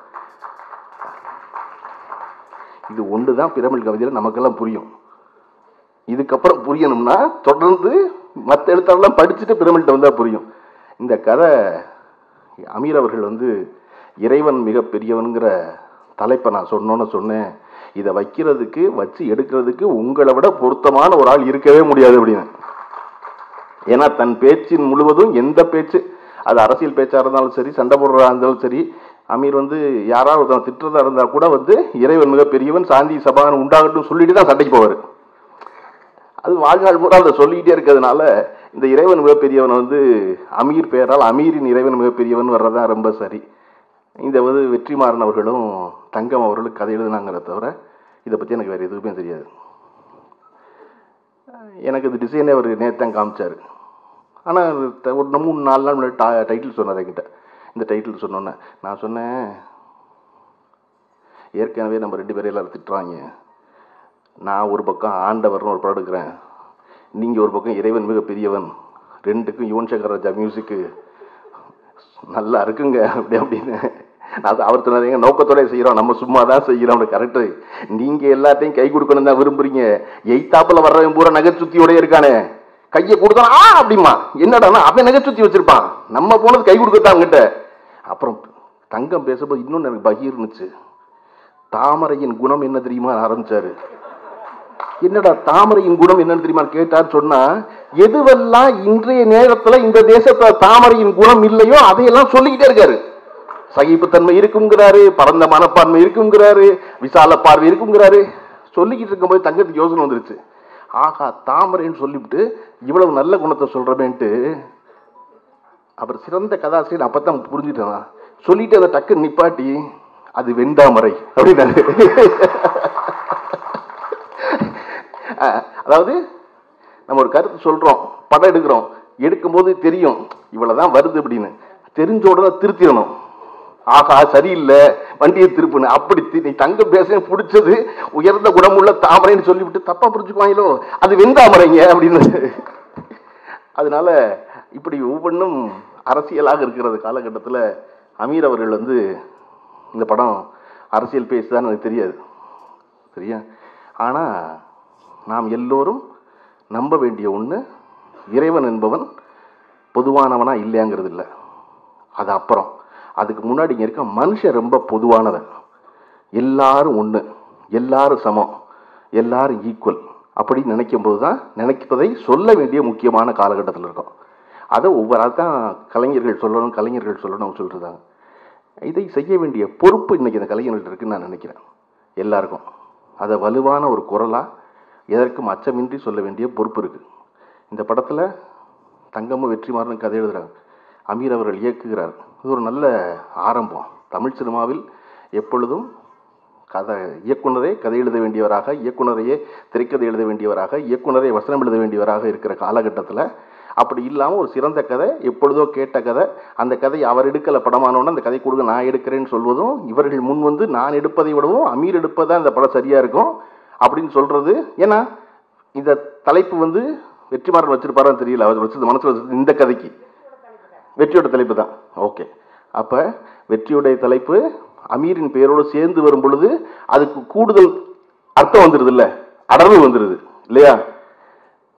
இது ஒன்று தான் பிரமிழ் கவிதையில் நமக்கெல்லாம் புரியும். இதுக்கப்புறம் புரியணும்னா தொடர்ந்து மற்ற எழுத்தாளர்லாம் படிச்சுட்டு பிரமிழ்கிட்ட வந்தால் புரியும். இந்த கதை அமீர் அவர்கள் இறைவன் மிகப்பெரியவனுங்கிற தலைப்பை நான் சொன்னேன். இதை வச்சு எடுக்கிறதுக்கு உங்களை விட பொருத்தமான ஒரு ஆள் இருக்கவே முடியாது அப்படின்னு. ஏன்னா தன் பேச்சின் முழுவதும் எந்த பேச்சு, அது அரசியல் பேச்சாக இருந்தாலும் சரி, சண்டை போடுறதா இருந்தாலும் சரி, அமீர் யாராவது ஒருத்தன் திட்டுறதா இருந்தால் கூட இறைவன் மிகப்பெரியவன், சாந்தி சபான் உண்டாகட்டும் சொல்லிட்டு தான் சண்டைக்கு போவார். அது வாழ்நாள் பூரா அதை சொல்லிக்கிட்டே இருக்கிறதுனால இந்த இறைவன் மிகப்பெரியவன் அமீர் பெயரால் அமீரின் இறைவன் மிகப்பெரியவன் வர்றதான் ரொம்ப சரி. இந்த வெற்றிமாறன் அவர்களும் தங்கம் அவர்களும் கதை எழுதினாங்கிறத தவிர இதை பற்றி எனக்கு வேறு எதுவுமே தெரியாது. எனக்கு இது டிசைனே அவர் நேற்று காமிச்சார். ஆனால் ஒரு 3-4 நாள் முன்னாடி டைட்டில் சொன்னார் என்கிட்ட. இந்த டைட்டில் சொன்னோன்னே நான் சொன்னேன், ஏற்கனவே நம்ம 2 பேரையும் எல்லாரும் திட்டுறாங்க. நான் ஒரு பக்கம் ஆண்டவர்னு ஒரு படம் எடுக்கிறேன், நீங்கள் ஒரு பக்கம் இறைவன் மிக பெரியவன். 2க்கும் யுவன் சங்கர் ராஜா மியூசிக்கு நல்லா இருக்குங்க அப்படின்னு நான் அவர் சொன்னார், எங்கள் நோக்கத்தோட செய்கிறோம், நம்ம சும்மா தான் செய்கிறோம். கரெக்டு, நீங்கள் எல்லாத்தையும் கை கொடுக்கணும் தான் விரும்புகிறீங்க. எய்த்தாப்பில் வர்றவன் பூரா நகைச்சுத்தியோடய இருக்கானே, கையை கொடுத்தா அப்படிமா என்னடானா அவன் நகைச்சுத்தி வச்சுருப்பான், நம்ம போனது கை கொடுக்கத்தான் அவங்ககிட்ட. அப்புறம் தங்கம் பேசும்போது இன்னொன்று எனக்கு பகீர்னுச்சு. தாமரையின் குணம் என்ன தெரியுமா ஆரம்பிச்சாரு. என்னடா தாமரையின் குணம் என்னன்னு தெரியுமா கேட்டார். சொன்னா, எதுவெல்லாம் இன்றைய நேரத்துல இந்த தேசத்துல தாமரையின் குணம் இல்லையோ அதையெல்லாம் சொல்லிக்கிட்டே இருக்காரு. சகிப்புத்தன்மை இருக்குங்கிறாரு, பரந்த மனப்பான்மை இருக்குங்கிறாரு, விசால பார்வை இருக்குங்கிறாரு. சொல்லிக்கிட்டு இருக்கும்போது தங்கத்துக்கு யோசனை வந்துருச்சு. ஆகா, தாமரைன்னு சொல்லிவிட்டு இவ்வளவு நல்ல குணத்தை சொல்றமேன்ட்டு அவர் சிறந்த கதாசிரியர் அப்பதான் புரிஞ்சுட்டேன். சொல்லிட்டு அதை டக்கு நிப்பாட்டி, அது வெண்டாமரை அப்படின்னாரு. அதாவது நம்ம ஒரு கருத்து சொல்கிறோம், படம் எடுக்கிறோம், எடுக்கும்போது தெரியும் இவ்வளோதான் வருது அப்படின்னு, தெரிஞ்ச உடனே திருத்திடணும். ஆகா சரியில்லை, வண்டியை திருப்புன்னு. அப்படி நீ தங்க பேச பிடிச்சது உயர்ந்த குணமுள்ள தாமரைன்னு சொல்லிவிட்டு தப்பா புரிஞ்சுக்குவாங்களோ, அது வெந்தாமரைங்க அப்படின்னு. அதனால இப்படி ஒவ்வொன்றும் அரசியலாக இருக்கிறது காலகட்டத்தில் அமீர் அவர்கள் வந்து இந்த படம் அரசியல் பேசுதான்னு எனக்கு தெரியாது, சரியா? ஆனால் நாம் எல்லோரும் நம்ப வேண்டிய ஒன்று, இறைவன் என்பவன் பொதுவானவனா இல்லையாங்கிறது இல்லை, அது அப்புறம். அதுக்கு முன்னாடி இங்கே இருக்க மனுஷன் ரொம்ப பொதுவானவன். எல்லாரும் ஒன்று, எல்லாரும் சமம், எல்லாரும் ஈக்குவல் அப்படின்னு நினைக்கும் போது தான் நினைப்பதை சொல்ல வேண்டிய முக்கியமான காலகட்டத்தில் இருக்கும். அதை ஒவ்வொரு கலைஞர்கள் சொல்லணும் சொல்லிட்டுருந்தாங்க. இதை செய்ய வேண்டிய பொறுப்பு இன்றைக்கி இந்த கலைஞர்கள் இருக்குன்னு நான் நினைக்கிறேன் எல்லாருக்கும். அதை வலுவான ஒரு குரலாக எதற்கும் அச்சமின்றி சொல்ல வேண்டிய பொறுப்பு இருக்குது. இந்த படத்தில் தங்கமும் வெற்றிமாறன் கதை எழுதுகிறாங்க, அமீர் அவர்கள் இயக்குகிறார். இது ஒரு நல்ல ஆரம்பம். தமிழ் சினிமாவில் எப்பொழுதும் இயக்குனரே கதை எழுத வேண்டியவராக, இயக்குனரையே திரைக்கதை எழுத வேண்டியவராக, இயக்குனரே வசனம் எழுத வேண்டியவராக இருக்கிற காலகட்டத்தில் அப்படி இல்லாமல் ஒரு சிறந்த கதை, எப்பொழுதோ கேட்ட கதை, அந்த கதை அவர் எடுக்கலை, படமானோன்னு அந்த கதை கொடுங்க நான் எடுக்கிறேன்னு சொல்வதும், இவர்கள் முன் வந்து நான் எடுப்பதை விடவும் அமீர் எடுப்பதான் இந்த படம் சரியாக இருக்கும் அப்படின்னு சொல்கிறது. ஏன்னா இந்த தலைப்பு வந்து வெற்றிமாறன் வச்சிருப்பாரான்னு தெரியல, அவர் வச்சு மனசில் வச்சு இந்த கதைக்கு வெற்றியோட தலைப்பு தான். ஓகே, அப்போ வெற்றியுடைய தலைப்பு அமீரின் பெயரோடு சேர்ந்து வரும் பொழுது அதுக்கு கூடுதல் அர்த்தம் வந்துடுது, இல்லை அடர்வு வந்துடுது இல்லையா?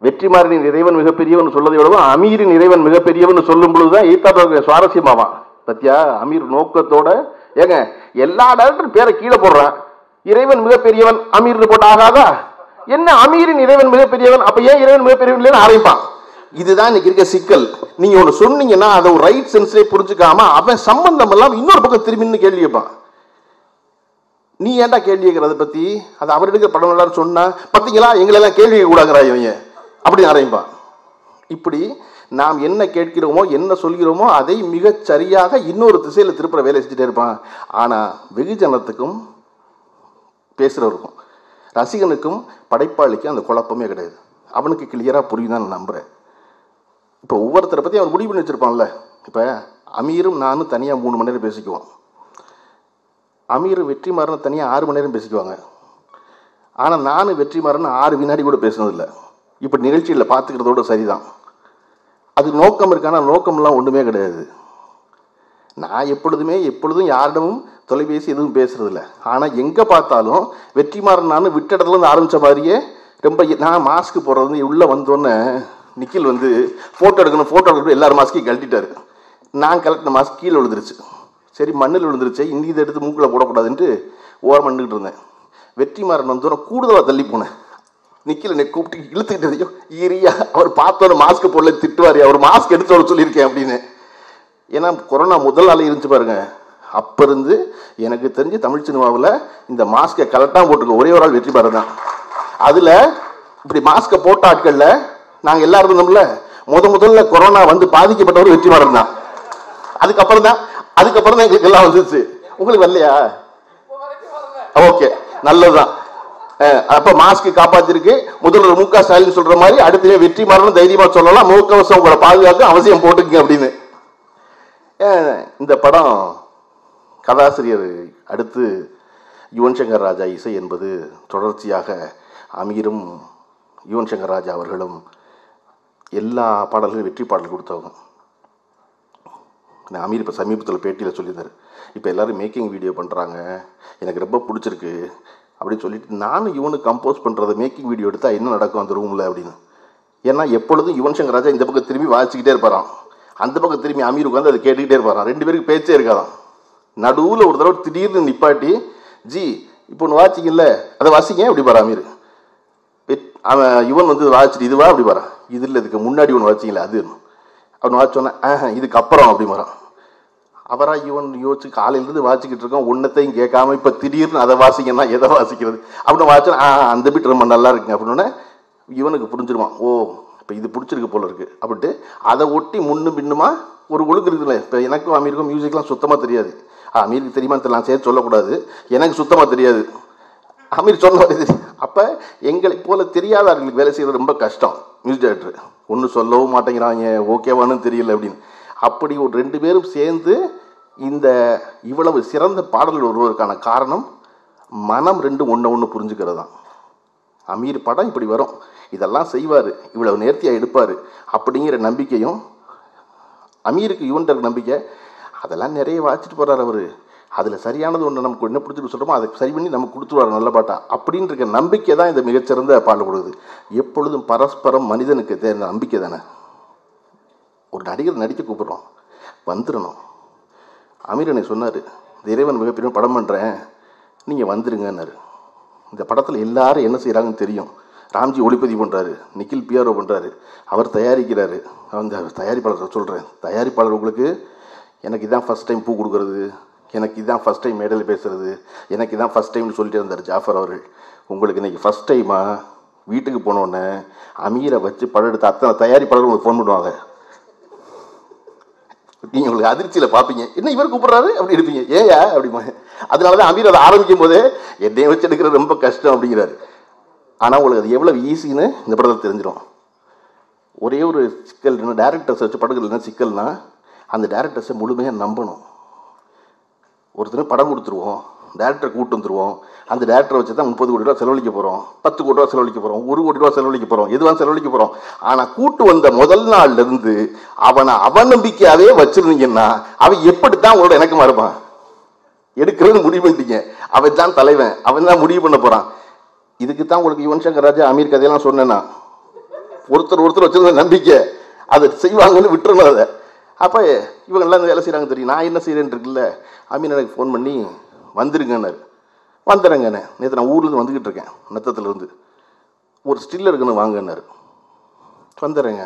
வெற்றிமாறனின் இறைவன் மிகப்பெரியவன் சொல்வதை விடவும் அமீரின் இறைவன் மிகப்பெரியவன் சொல்லும் பொழுதுதான் ஈத்தாட்ட சுவாரஸ்யமாவான். பத்தியா, அமீர் நோக்கத்தோட ஏங்க எல்லா டேரக்டர் பேரை கீழே போடுறான், இறைவன் மிகப்பெரியவன் அமீர் போட்டு ஆகாதா? என்ன அமீரின் இறைவன் மிகப்பெரியவன், அப்ப ஏன் இறைவன் மிகப்பெரியவன் இல்லைன்னு ஆரம்பிப்பான். இதுதான் இன்னைக்கு இருக்க சிக்கல். நீங்க ஒன்று சொன்னீங்கன்னா அதை ஒரு ரைட் சென்ஸ்லேயே புரிஞ்சுக்காம அவன் சம்பந்தம் எல்லாம் இன்னொரு பக்கம் திரும்பின்னு கேள்வி கேட்பான். நீ ஏன்டா கேள்வி கேட்கற அதை பத்தி? அது அவர் எடுக்கிற படம் எல்லாரும் சொன்னா பார்த்தீங்களா, எங்களெல்லாம் கேள்வி கூடாங்கிறா இவங்க அப்படி ஆரம்பிப்பான். இப்படி நாம் என்ன கேட்கிறோமோ என்ன சொல்கிறோமோ அதை மிக சரியாக இன்னொரு திசையில் திருப்புற வேலை செஞ்சுட்டே இருப்பான். ஆனால் வெகுஜனத்துக்கும் பேசுகிறவருக்கும் ரசிகனுக்கும் படைப்பாளிக்கும் அந்த குழப்பமே கிடையாது. அவனுக்கு கிளியராக புரியுதான் நான் நம்புகிறேன். இப்போ ஒவ்வொருத்தரை பற்றி அவன் முடிவு பண்ணி வச்சுருப்பான்ல. இப்போ அமீரும் நானும் தனியாக 3 மணி நேரம் பேசிக்குவோம், அமீர் வெற்றிமாறன் தனியாக 6 மணி நேரம் பேசிக்குவாங்க. ஆனால் நானும் வெற்றிமாறன் 6 வினாடி கூட பேசுனதில்லை. இப்போ நிகழ்ச்சியில் பார்த்துக்கிறதோட சரிதான். அது நோக்கம் இருக்கான நோக்கம்லாம் ஒன்றுமே கிடையாது. நான் எப்பொழுதும் யாரிடமும் தொலைபேசி எதுவும் பேசுறதில்ல. ஆனால் எங்கே பார்த்தாலும் வெற்றிமாறன் நான் விட்ட இடத்துலேருந்து ஆரம்பித்த மாதிரியே ரொம்ப. நான் மாஸ்க் போடுறது உள்ளே வந்தோன்னே நிக்கில் வந்து ஃபோட்டோ எடுக்கணும் எல்லாரும் மாஸ்கையும் கழட்டிட்டாரு. நான் கலட்டின மாஸ்க் கீழே விழுந்துருச்சு. சரி மண்ணில் விழுந்துருச்சு, இன்னி இதை எடுத்து மூக்கில் போடக்கூடாதுன்ட்டு ஓரம் பண்ணிக்கிட்டு இருந்தேன். வெற்றிமாறன் வந்தோன்னே கூடுதலாக தள்ளி போனேன். நிக்கில் என்னை கூப்பிட்டு இழுத்துக்கிட்டதையோ ஈரியா அவர் பார்த்தோன்னு மாஸ்க் போடல திட்டுவார், அவர் மாஸ்க் எடுத்து வர சொல்லியிருக்கேன் அப்படின்னு. ஏன்னா கொரோனா முதல் நாள் இருந்துச்சு பாருங்க. அப்போ இருந்து எனக்கு தெரிஞ்சு தமிழ் சினிமாவில் இந்த மாஸ்கை கலட்டாக போட்டுருக்க ஒரே ஒரு ஆள் வெற்றிமாறன் தான். அதில் இப்படி மாஸ்கை போட்ட ஆட்களில் நாங்கள் எல்லாரும் இருந்தோம்ல, முதல்ல கொரோனா வந்து பாதிக்கப்பட்டவர் வெற்றிமாறன் தான். அதுக்கப்புறம் தான் எங்களுக்கு எல்லாம் வந்துச்சு. உங்களுக்கு வரலையா? ஓகே, நல்லதுதான். அப்ப மாஸ்க் காப்பாத்திருக்கு. முதல்வர் மு க ஸ்டாலின் சொல்ற மாதிரி அடுத்த வெற்றிமாறன் தைரியமா சொல்லலாம், முகக்கவசம் உங்களை பாதுகாக்க அவசியம் போட்டுக்குங்க அப்படின்னு. இந்த படம் கதாசிரியர் அடுத்து யுவன் சங்கர் ராஜா இசை என்பது தொடர்ச்சியாக அமீரும் யுவன் சங்கர் ராஜா அவர்களும் எல்லா பாடல்களும் வெற்றி பாடல் கொடுத்தவங்க. அமீர் இப்போ சமீபத்தில் பேட்டியில் சொல்லியிருந்தார், இப்போ எல்லோரும் மேக்கிங் வீடியோ பண்ணுறாங்க, எனக்கு ரொம்ப பிடிச்சிருக்கு அப்படின்னு சொல்லிட்டு, நானும் இவனுக்கு கம்போஸ் பண்ணுறத மேக்கிங் வீடியோ எடுத்தால் என்ன நடக்கும் அந்த ரூமில் அப்படின்னு. ஏன்னா எப்பொழுதும் யுவன் சங்கர் ராஜா இந்த பக்கம் திரும்பி வாசிக்கிட்டே இருப்பாரான், அந்த பக்கம் திரும்பி அமீர் உட்காந்து அதை கேட்டுக்கிட்டே இருப்பாரான். 2 பேருக்கு பேச்சே இருக்காதான். நடுவில் ஒரு தடவை திடீர்னு நிப்பாட்டி, ஜி இப்போ ஒன்று வாசிக்கல அதை வாசிங்க அப்படி பாரு அமீர். அவன் இவன் வந்து வாசிட்டு இதுவா அப்படி பாரு, இது இல்லை இதுக்கு முன்னாடி ஒன்று வாசிக்கல அது அவன் வாசிச்சோன்னே இதுக்கு அப்புறம் அப்படி வரான். அவராக இவன் யோசிச்சு காலையிலேருந்து வாசிக்கிட்டு இருக்கோம், ஒன்றத்தையும் கேட்காம இப்போ திடீர்னு அதை வாசிங்கன்னா எதை வாசிக்கிறது அப்படின்னு வாசிச்சோன்னா அந்த பீட் ரொம்ப நல்லா இருக்குங்க அப்படின்னோடனே இவனுக்கு புரிஞ்சிருவான், ஓ இப்போ இது பிடிச்சிருக்கு போல இருக்குது அப்படின்ட்டு அதை ஒட்டி முன்னும் பின்னுமா ஒரு ஒழுங்கு இருக்குல்ல. இப்போ எனக்கும் அமீருக்கும் மியூசிக்லாம் சுத்தமாக தெரியாது. அமீருக்கு தெரியுமான்னு தெரியலாம், சேர்த்து சொல்லக்கூடாது, எனக்கு சுத்தமாக தெரியாது. அமீர் சொன்ன தெரியும், அப்போ எங்களை போல தெரியாதவர்களுக்கு வேலை செய்கிறது ரொம்ப கஷ்டம். மியூசிக் டைரக்டர் ஒன்றும் சொல்லவும் மாட்டேங்கிறாங்க, ஓகேவானு தெரியல அப்படின்னு. அப்படி ஒரு 2 பேரும் சேர்ந்து இந்த இவ்வளவு சிறந்த பாடல்கள் வருவதற்கான காரணம் மனம் 2 ஒன்று புரிஞ்சுக்கிறது தான். அமீர் படம் இப்படி வரும், இதெல்லாம் செய்வார், இவ்வளவு நேர்த்தியாக எடுப்பார் அப்படிங்கிற நம்பிக்கையும், அமீருக்கு யுவன்கிட்ட நம்பிக்கை, அதெல்லாம் நிறைய வாச்சிட்டு போகிறார் அவர், அதில் சரியானது ஒன்று நமக்கு என்ன பிடிச்சிட்டு சொல்கிறோமோ அதை சரி பண்ணி நமக்கு கொடுத்துருவார் நல்ல பாட்டா அப்படின்ற நம்பிக்கை தான் இந்த மிகச்சிறந்த பாடல் கொடுக்குது. எப்பொழுதும் பரஸ்பரம் மனிதனுக்கு தேர்ந்த நம்பிக்கை தானே. ஒரு நடிகர் நடிக்க கூப்பிட்றோம், வந்துடணும். அமீர் எனக்கு சொன்னார், இறைவன் மிகப்பெரிய படம் பண்ணுறேன், நீங்கள் வந்துருங்கன்னாரு. இந்த படத்தில் எல்லாரும் என்ன செய்கிறாங்கன்னு தெரியும். ராம்ஜி ஒளிப்பதிவு பண்ணுறாரு, நிக்கில் பிஆர்ஓ பண்ணுறாரு, அவர் தயாரிக்கிறாரு. அந்த தயாரிப்பாளர் சொல்கிறேன், தயாரிப்பாளர் உங்களுக்கு எனக்கு இதான் ஃபஸ்ட் டைம் பூ கொடுக்குறது, எனக்கு இதான் ஃபஸ்ட் டைம் மேடையில் பேசுகிறது, எனக்கு இதான் ஃபஸ்ட் டைம்னு சொல்லிட்டு இருந்தார் ஜாஃபர் அவர்கள். உங்களுக்கு இன்றைக்கி ஃபஸ்ட் டைமாக வீட்டுக்கு போனோடனே அமீரை வச்சு படம் எடுத்த அத்தனை தயாரிப்பாளர்கள் உங்களுக்கு ஃபோன் பண்ணுவாங்க. நீங்கள் உங்களுக்கு அதிர்ச்சியில் பார்ப்பீங்க, என்ன இவர் கூப்பிட்றாரு அப்படி எடுப்பீங்க, ஏயா அப்படிமா. அதனால தான் அமீர் அதை ஆரம்பிக்கும் போதே என்னையை வச்சு எடுக்கிறது ரொம்ப கஷ்டம் அப்படிங்கிறாரு. ஆனால் உங்களுக்கு அது எவ்வளோ ஈஸின்னு இந்த படத்தில் தெரிஞ்சிடும். ஒரே ஒரு சிக்கல், டேரக்டர்ஸை வச்சு படங்கள் என்ன சிக்கல்னா, அந்த டேரக்டர்ஸை முழுமையாக நம்பணும். ஒருத்தர் படம் கொடுத்துருவோம், டேரக்டரை கூட்டு வந்துடுவோம், அந்த டேரக்டரை வச்சு தான் 30 கோடி ரூபா செலவழிக்க போகிறோம், 10 கோடி ரூபா செலவழிக்க போகிறோம், 1 கோடி ரூபா செலவழிக்க போகிறோம், எதுவாக செலவழிக்க போகிறோம். ஆனால் கூட்டு வந்த முதல் நாள்லேருந்து அவனை அவநம்பிக்கையாகவே வச்சுருந்தீங்கன்னா அவன் எப்படி தான் உங்களோட இணக்கமாக இருப்பான். எடுக்கிறது முடிவு பண்ணிட்டீங்க, அவன் தான் தலைவன், அவன் தான் முடிவு பண்ண போகிறான். இதுக்கு தான் உங்களுக்கு யுவன் சங்கர் ராஜா அமீர் கதையெல்லாம் சொன்னேன்னா, ஒருத்தர் வச்சுருந்த நம்பிக்கை அதை செய்வாங்கன்னு விட்டுறணும் அதை. அப்போ இவங்கெல்லாம் இந்த வேலை செய்கிறாங்க தெரியும். நான் என்ன செய்கிறேன்னு இருக்குல்ல, அமீன் எனக்கு ஃபோன் பண்ணி வந்துருங்கன்னாரு. வந்துடுறேங்கண்ணே, நேற்று நான் ஊர்லேருந்து வந்துக்கிட்டு இருக்கேன், நத்தத்துலேருந்து, ஒரு ஸ்டில் எடுக்கணும் வாங்கன்னாரு. வந்துடுறேங்க.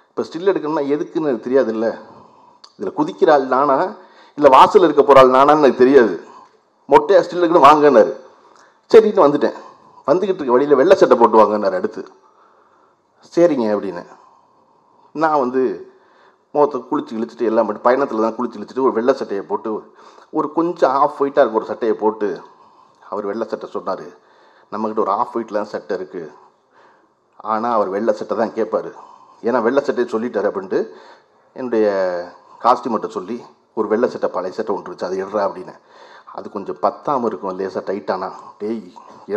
இப்போ ஸ்டில் எடுக்கணும்னா எதுக்குன்னு எனக்கு தெரியாது இல்லை, இதில் குதிக்கிற ஆள் நானா இல்லை வாசல் இருக்க போகிற ஆள் நானான்னு எனக்கு தெரியாது, மொட்டையாக ஸ்டில் எடுக்கணும் வாங்கன்னாரு. சரின்னு வந்துட்டேன். வந்துக்கிட்டு இருக்க வழியில் வெள்ளை சட்டை போட்டு வாங்கன்னாரு. அடுத்து சரிங்க அப்படின்னு நான் வந்து முகத்தை குளிச்சு இழுச்சிட்டு எல்லாம் பண்ணி, பயணத்தில் தான் குளிச்சு இழுச்சிட்டு ஒரு வெள்ளை சட்டையை போட்டு, ஒரு கொஞ்சம் ஆஃப் ஒயிட்டாக இருக்க ஒரு சட்டையை போட்டு, அவர் வெள்ளை சட்டை சொன்னார். நம்மக்கிட்ட ஒரு ஆஃப் ஒயிட்டில் தான் சட்டை இருக்குது, ஆனால் அவர் வெள்ளை சட்டை தான் கேட்பார், ஏன்னா வெள்ளை சட்டையை சொல்லிட்டார் அப்படின்ட்டு என்னுடைய காஸ்டியூமர்கிட்ட சொல்லி ஒரு வெள்ளை சட்டை பழைய சட்டை ஒன்று இருந்துச்சு, அது எட்றா அப்படின்னு. அது கொஞ்சம் பத்தாமல் இருக்கும், லேசாக டைட்டானா, டேய்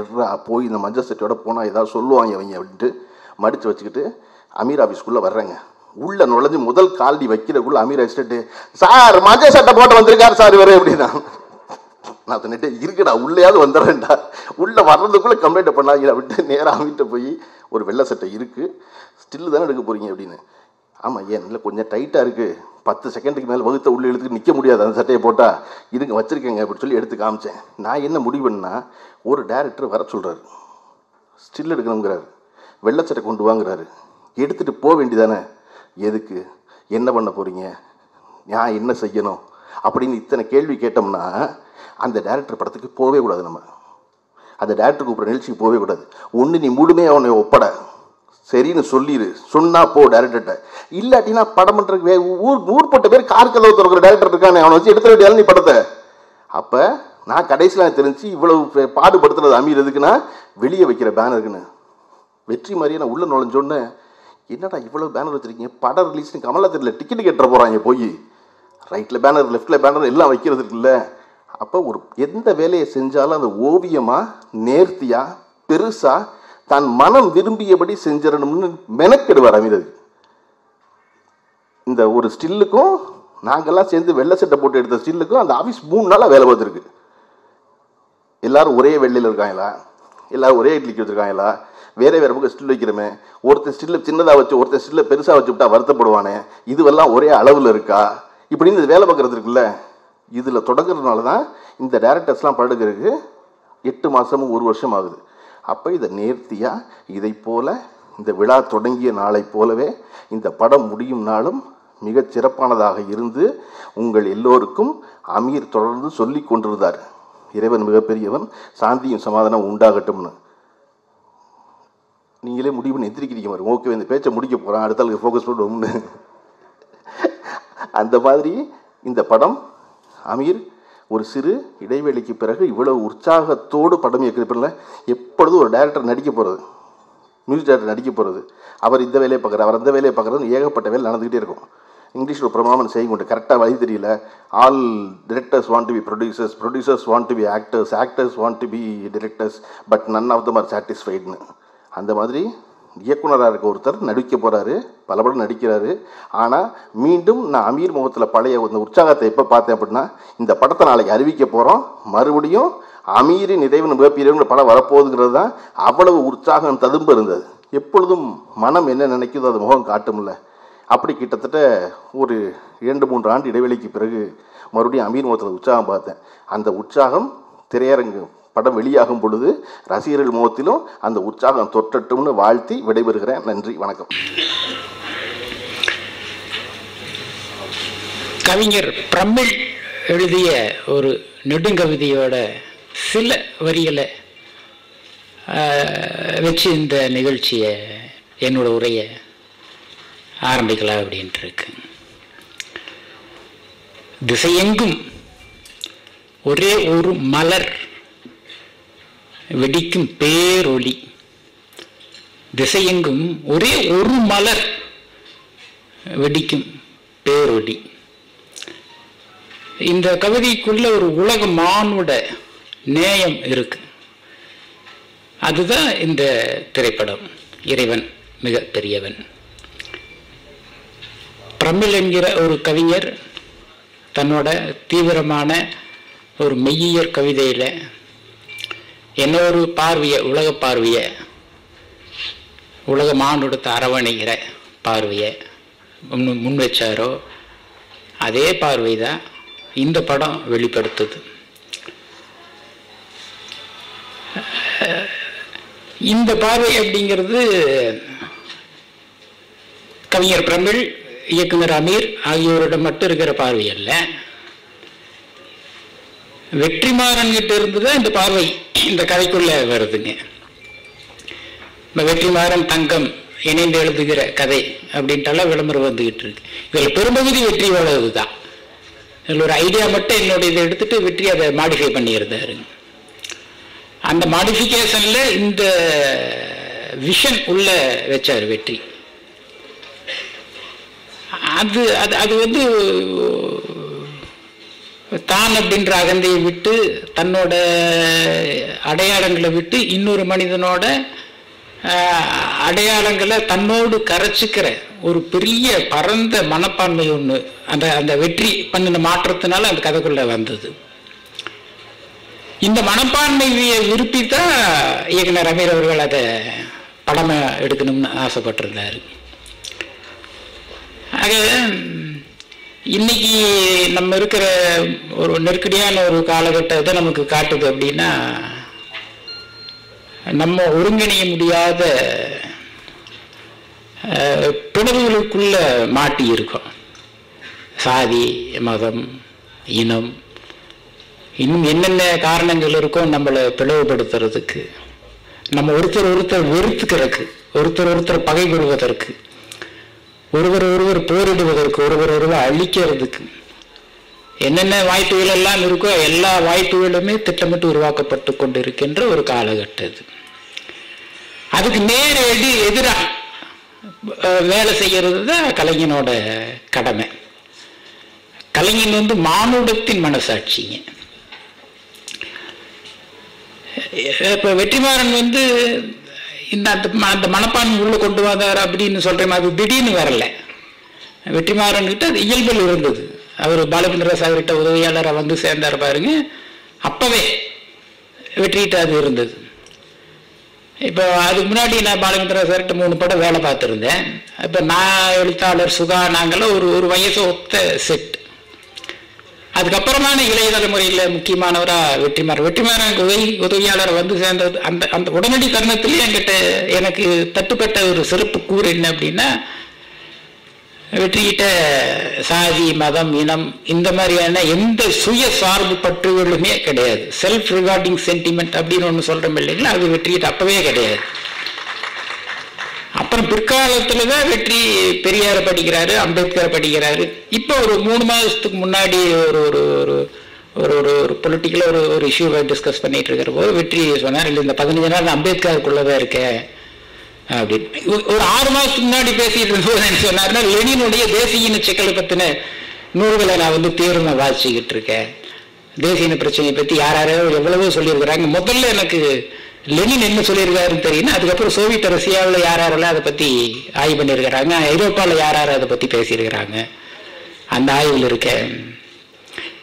எட்றா போய் இந்த மஞ்சள் சட்டையோட போனால் ஏதாவது சொல்லுவாங்க அவங்க அப்படின்ட்டு மடித்து வச்சுக்கிட்டு அமீர் ஆஃபீஸ்க்குள்ளே வர்றேங்க. உள்ளே நுழைஞ்சு முதல் கால்டி வைக்கிறக்குள்ள அமீர் அடிச்சுட்டு, சார் மஞ்சள் சட்டை போட்டு வந்திருக்காரு சார் இவர் அப்படின்னா. நான் சொன்னிட்டு இருக்குடா உள்ளேயாவது வந்துடுறேன்டா, உள்ளே வர்றதுக்குள்ளே கம்ப்ளைண்ட் பண்ணாங்க விட்டு நேராக அமீர்கிட்ட போய் ஒரு வெள்ளை சட்டை இருக்குது, ஸ்டில்லு தானே எடுக்க போகிறீங்க அப்படின்னு. ஆமாம் ஏன் இல்லை கொஞ்சம் டைட்டாக இருக்குது, 10 செகண்டுக்கு மேலே வகுத்த உள்ளே எடுத்துட்டு நிற்க முடியாது அந்த சட்டையை போட்டால், இதுங்க வச்சுருக்கேங்க அப்படின்னு சொல்லி எடுத்து காமிச்சேன். நான் என்ன முடிவு பண்ணா, ஒரு டேரக்டர் வர சொல்கிறாரு, ஸ்டில் எடுக்கணுங்கிறாரு, வெள்ளை சட்டை கொண்டு வாங்குறாரு, எடுத்துகிட்டு போக வேண்டியதானே, எதுக்கு, என்ன பண்ண போகிறீங்க, நான் என்ன செய்யணும் அப்படின்னு இத்தனை கேள்வி கேட்டோம்னா அந்த டேரக்டர் படத்துக்கு போகவே கூடாது. நம்ம அந்த டேரக்டர் கூப்பிட்ற நிகழ்ச்சிக்கு போகவே கூடாது. ஒன்று நீ முழுமையாக அவனை ஒப்பட சரின்னு சொல்லிடு, சொன்னால் போ டேரக்டர்கிட்ட. இல்லாட்டினா படம் பண்ணுறதுக்கு ஊர்பட்ட பேர் கார் கதவு திறக்கிற டேரக்டர் இருக்கானே, அவனை வச்சு எடுத்துட வேண்டியாலும் நீ படத்தை. அப்போ நான் கடைசியில் எனக்கு தெரிஞ்சு இவ்வளவு பாடுபடுத்துறது அமீர் எதுக்குன்னா, வெளியே வைக்கிற பேனருக்குன்னு. வெற்றி மாதிரியே நான் உள்ளே நுழைஞ்சோன்னே, என்னடா இவ்வளோ பேனர் வச்சுருக்கீங்க, படம் ரிலீஸ்னு கமலாத்திரியில் டிக்கெட்டு கட்டுற போகிறாங்க போய், ரைட்டில் பேனர் லெஃப்டில் பேனர் எல்லாம் வைக்கிறது இருக்குல்ல. அப்போ ஒரு எந்த வேலையை செஞ்சாலும் அந்த ஓவியமாக நேர்த்தியாக பெருசாக தான் மனம் விரும்பியபடி செஞ்சிடணும்னு மெனக்கெடுவார் அமீர். இந்த ஒரு ஸ்டில்லுக்கும் நாங்கள்லாம் சேர்ந்து வெள்ளை சட்டை போட்டு எடுத்த ஸ்டில்லுக்கும் அந்த ஆஃபீஸ் 3 நாளாக வேலை பார்த்துருக்கு. எல்லோரும் ஒரே வெள்ளையில் இருக்காங்களா, எல்லோரும் ஒரே இட்லிக்கு வச்சுருக்காங்களா, வேறு வேறு பக்கம் ஸ்டில் வைக்கிறோமே, ஒருத்தர் ஸ்டில்லை சின்னதாக வச்சு ஒருத்தர் ஸ்டில்லை பெருசாக வச்சு விட்டா வருத்தப்படுவானே, இதுவெல்லாம் ஒரே அளவில் இருக்கா இப்படின்னு இந்த வேலை பார்க்குறது இருக்குல்ல. இதில் தொடங்குறதுனால தான் இந்த டேரக்டர்ஸ்லாம் படுக்கிறதுக்கு 8 மாதமும் 1 வருஷம் ஆகுது. அப்போ இதை நேர்த்தியாக இதை போல் இந்த விழா தொடங்கிய நாளை போலவே இந்த படம் முடியும் நாளும் மிகச் சிறப்பானதாக இருந்து உங்கள் எல்லோருக்கும் அமீர் தொடர்ந்து சொல்லி கொண்டிருந்தார், இறைவன் மிகப்பெரியவன், சாந்தியும் சமாதானம் உண்டாகட்டும்னு. நீங்களே முடிவு பண்ணி எந்திரிக்கிறீங்க மாதிரி, ஓகே இந்த பேச்சை முடிக்க போகிறேன், அடுத்த ஆளுக்கு ஃபோக்கஸ் பண்ணுவோம்னு. அந்த மாதிரி இந்த படம் அமீர் ஒரு சிறு இடைவெளிக்கு பிறகு இவ்வளவு உற்சாகத்தோடு படம் இயக்கிறப்பல எப்பொழுதும் ஒரு டைரக்டர் நடிக்க போகிறது, மியூசிக் டைரக்டர் நடிக்க போகிறது, அவர் இந்த வேலையை பார்க்குறாரு, அவர் அந்த வேலையை பார்க்குறது, ஏகப்பட்ட வேலை நடந்துக்கிட்டே இருக்கும். இங்கிலீஷில் பிரமாணம் செய்ய கொண்டு கரெக்டாக வழி தெரியல. All directors want to be producers, producers want to be actors, actors want to be directors, but none of them are சாட்டிஸ்ஃபைட்னு. அந்த மாதிரி இயக்குனராக இருக்க ஒருத்தர் நடிக்க போகிறாரு, பல படம் நடிக்கிறாரு. ஆனால் மீண்டும் நான் அமீர் முகத்தில் பழைய இந்த உற்சாகத்தை எப்போ பார்த்தேன் அப்படின்னா, இந்த படத்தை நாளைக்கு அறிவிக்க போகிறோம், மறுபடியும் அமீரின் இறைவன் மிகப்பெரியவன் படம் வரப்போகுதுங்கிறது தான். அவ்வளவு உற்சாகம் ததும்பு இருந்தது. எப்பொழுதும் மனம் என்ன நினைக்குதோ அது முகம் காட்டும்ல. அப்படி கிட்டத்தட்ட ஒரு 2-3 ஆண்டு இடைவெளிக்கு பிறகு மறுபடியும் அமீர் முகத்தில் உற்சாகம் பார்த்தேன். அந்த உற்சாகம் திரையரங்கு படம் வெளியாகும் பொழுது ரசிகர்கள் முகத்திலும் அந்த உற்சாகம் தொற்றட்டும்னு வாழ்த்தி விடைபெறுகிறேன். நன்றி, வணக்கம். கவிஞர் பிரமிழ் எழுதிய ஒரு நெடுங்கவிதையோட சில வரிகளை வச்சு இந்த நிகழ்ச்சியை, என்னோட உரையை ஆரம்பிக்கலாம் அப்படின்ட்டு இருக்கு. திசையெங்கும் ஒரே ஒரு மலர் வெடிக்கும் பேரொளி, திசையெங்கும் ஒரே ஒரு மலர் வெடிக்கும் பேரொளி. இந்த கவிதைக்குள்ள ஒரு உலக மானுட நேயம் இருக்கு. அதுதான் இந்த திரைப்படம் இறைவன் மிக பெரியவன். பிரமிழ் என்கிற ஒரு கவிஞர் தன்னோட தீவிரமான ஒரு மெய்யியற் கவிதையில் என்ன ஒரு பார்வையை, உலக பார்வையை, உலக மானுடத்தை அரவணைகிற பார்வையை முன் வச்சாரோ அதே பார்வை தான் இந்த படம் வெளிப்படுத்துது. இந்த பார்வை அப்படிங்கிறது கவிஞர் பிரமிழ், இயக்குனர் அமீர் ஆகியோரிடம் மட்டும் இருக்கிற பார்வை அல்ல. வெற்றிமாறன் கிட்ட இருந்துதான் இந்த பார்வை இந்த கதைக்குள்ள வருதுங்க. வெற்றிமாறன் தங்கம் இணைந்து எழுதுகிற கதை அப்படின்ட்டால விளம்பரம் வந்துகிட்டு இருக்கு. இதில் பெரும்பகுதி வெற்றியோடது தான். இதில் ஒரு ஐடியா மட்டும் என்னோட இதை எடுத்துட்டு வெற்றி அதை மாடிஃபை பண்ணியிருந்தாரு. அந்த மாடிஃபிகேஷன்ல இந்த விஷன் உள்ள வச்சார் வெற்றி. அது அது அது வந்து தான் அப்படின்ற அகந்தையை விட்டு, தன்னோட அடையாளங்களை விட்டு, இன்னொரு மனிதனோட அடையாளங்களை தன்னோடு கரைச்சிக்கிற ஒரு பெரிய பரந்த மனப்பான்மை ஒன்று அந்த அந்த வெற்றி பண்ணின மாற்றத்தினால அந்த கதைக்குள்ள வந்தது. இந்த மனப்பான்மையை விருப்பித்தான் இயக்குனர் அமீர் அவர்கள் அதை படமா எடுக்கணும்னு ஆசைப்பட்டிருந்தாரு. ஆக இன்னைக்கு நம்ம இருக்கிற ஒரு நெருக்கடியான ஒரு காலகட்டத்தை நமக்கு காட்டுது. அப்படின்னா நம்ம ஒருங்கிணைய முடியாத பிளவுகளுக்குள்ள மாட்டி இருக்கோம். சாதி, மதம், இனம், இன்னும் என்னென்ன காரணங்கள் இருக்கோ நம்மளை பிளவுபடுத்துறதுக்கு, நம்ம ஒருத்தர் வெறுத்துக்கிறதுக்கு, ஒருத்தர் பகைப்படுவதற்கு, ஒருவர் போரிடுவதற்கு, ஒருவர் அழிக்கிறதுக்கு என்னென்ன வாய்ப்புகள் எல்லாம் இருக்கோ எல்லா வாய்ப்புகளுமே திட்டமிட்டு உருவாக்கப்பட்டு கொண்டிருக்கின்ற ஒரு காலகட்டம் இது. அதுக்கு நேரடி எதிராக வேலை செய்யறது தான் கலைஞனோட கடமை. கலைஞன் வந்து மானுடத்தின் மனசாட்சிங்க. இப்ப வெற்றிமாறன் வந்து இந்த அந்த மனப்பான்மை உள்ள கொண்டு வந்தார் அப்படின்னு சொல்றேன். அது திடீர்னு வரல. வெற்றிமாறன் கிட்ட அது இயல்பில் இருந்தது. அவர் பாலச்சந்திர சாகர்கிட்ட உதவியாளராக வந்து சேர்ந்தார் பாருங்க, அப்பவே வெற்றிகிட்ட அது இருந்தது. இப்போ அதுக்கு முன்னாடி நான் பாலச்சந்திர சார்கிட்ட 3 படம் வேலை பார்த்துருந்தேன். இப்போ நான், எழுத்தாளர் சுதா, நாங்களாம் ஒரு வயசு ஒத்த செட். அதுக்கப்புறமான இளைய தலைமுறையில் முக்கியமானவராக வெற்றிமாறன் உதவியாளர் வந்து சேர்ந்தது. அந்த அந்த உடனடி தருணத்திலேயே என்கிட்ட எனக்கு தட்டுப்பட்ட ஒரு சிறப்பு கூறு என்ன அப்படின்னா, வெற்றிகிட்ட சாதி, மதம், இனம் இந்த மாதிரியான எந்த சுய சார்பு பற்றுகளுமே கிடையாது. செல்ஃப் ரிகார்டிங் சென்டிமெண்ட் அப்படின்னு ஒன்று சொல்கிறோம் இல்லைங்களா, அது வெற்றிகிட்ட அப்பவே கிடையாது. அப்புறம் பிற்காலத்தில் தான் வெற்றி பெரியாரை படிக்கிறாரு, அம்பேத்கரை படிக்கிறாரு. இப்போ ஒரு 3 மாதத்துக்கு முன்னாடி ஒரு ஒரு ஒரு பொலிட்டிக்கலாக ஒரு இஷ்யூவை டிஸ்கஸ் பண்ணிட்டு இருக்கிற போது வெற்றி சொன்னார், இல்லை இந்த 15 நாள் அம்பேத்கருக்குள்ளதான் இருக்கேன் அப்படின்னு. ஒரு 6 மாதத்துக்கு முன்னாடி பேசிட்டு இருந்தபோது என்ன சொன்னார்னா, லெனினுடைய தேசிய இன சிக்கலை பற்றின நூல்களை நான் தீவிரமாக வாசிச்சுக்கிட்டு இருக்கேன். தேசிய இன பிரச்சனையை பற்றி யாரோ எவ்வளவோ சொல்லியிருக்கிறாங்க. முதல்ல எனக்கு லெனின் என்ன சொல்லியிருக்காருன்னு தெரியும். அதுக்கப்புறம் சோவியத் ரஷ்யாவில் யாரெல்லாம் அதை பற்றி ஆய்வு பண்ணியிருக்கிறாங்க, ஐரோப்பாவில் யார் அதை பற்றி பேசியிருக்கிறாங்க, அந்த ஆய்வில் இருக்கேன்.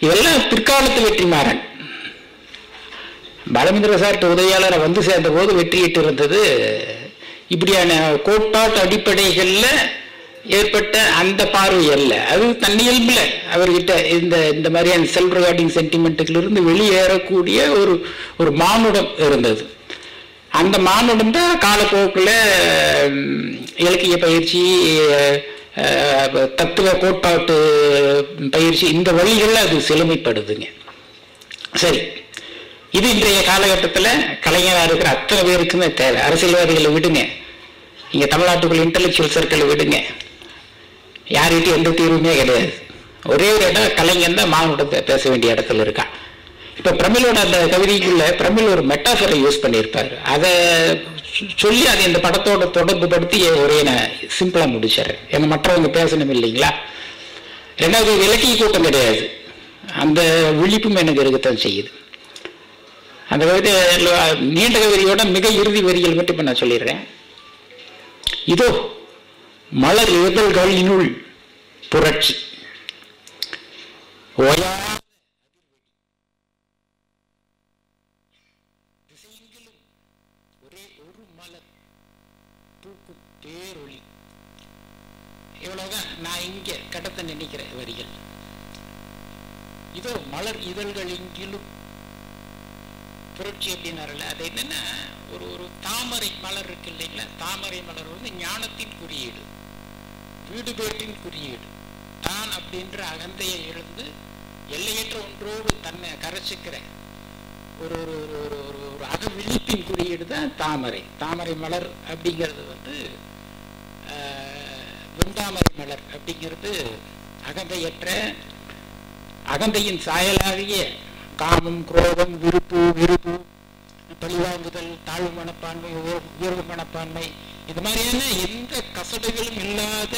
இதெல்லாம் பிற்காலத்து வெற்றிமாறன். பாலமேந்திர சார்ட்ட உதவியாளரை சேர்ந்த போது வெற்றியிட்டு இருந்தது இப்படியான கோட்பாட்டு அடிப்படைகளில் ஏற்பட்ட அந்த பார்வை அல்ல. அது தன்னியல்பில் அவர்கிட்ட இந்த மாதிரியான செல்ஃப் ரிகார்டிங் சென்டிமெண்ட்டுகளிலிருந்து வெளியேறக்கூடிய ஒரு மானுடம் இருந்தது. அந்த மானுடம் தான் காலப்போக்கில் இலக்கிய பயிற்சி, தத்துவ கோட்பாட்டு பயிற்சி, இந்த வழிகளில் அது செழுமைப்படுதுங்க. சரி, இது இன்றைய காலகட்டத்தில் கலைஞராக இருக்கிற அத்தனை பேருக்குமே தேவை. அரசியல்வாதிகளை விடுங்க, இங்கே தமிழ்நாட்டுக்குள்ள இன்டெலெக்சுவல் சர்க்கிளை விடுங்க, யார்கிட்டையும் எந்த தீர்வுமே கிடையாது. ஒரே ஒரு இடம் கலைஞன் தான் மானுடத்தை பேச வேண்டிய இடத்துல இருக்கான். இப்போ பிரமிழோட அந்த கவிதைக்குள்ள பிரமிழ் ஒரு மெட்டாஃபரை யூஸ் பண்ணியிருப்பார். அதை சொல்லி அதை இந்த படத்தோட தொடர்பு படுத்தி ஒரே நான் சிம்பிளாக முடிச்சிடறேன். ஏன்னா மற்றவங்க பேசணும் இல்லைங்களா. ரெண்டாவது, இலக்கிய கூட்டம் கிடையாது, அந்த விழிப்பும் எனக்கு இருக்கத்தான் செய்யுது. அந்த கவிதை நீண்ட கவிதையோட மிக இறுதி வரிகள் மட்டும் இப்போ நான் சொல்லிடுறேன். இதோ மலர் இதழ்களினுள் புரட்சி, ஓயா ஒரே ஒரு மலர் பூக்கும் பேரொளி. இவ்வளவுதான் நான் இங்க கடத்த நினைக்கிற வரிகள். இதோ மலர் இதழ்கள் எங்கிலும் புரட்சி அப்படின்னாருல, அது என்னன்னா ஒரு தாமரை மலர் இருக்கு இல்லைங்களா. தாமரை மலர் ஞானத்தின் குறியீடு, வீடு பேட்டின் குறியீடு. தான் அப்படின்ற அகந்தையை இழந்து எல்லையற்ற ஒன்றோடு தன்னை கரைச்சிக்கிற ஒரு ஒரு ஒரு அகவிழிப்பின் குறியீடு தான் தாமரை. தாமரை மலர் அப்படிங்கிறது வெண்தாமரை மலர் அப்படிங்கிறது அகந்தையற்ற, அகந்தையின் சாயலாகிய காமம், குரோதம், விருப்பு, பழிவாங்குதல், தாழ்வு மனப்பான்மை, உயர்வு மனப்பான்மை, இது மாதிரியான எந்த கசடுகளும் இல்லாத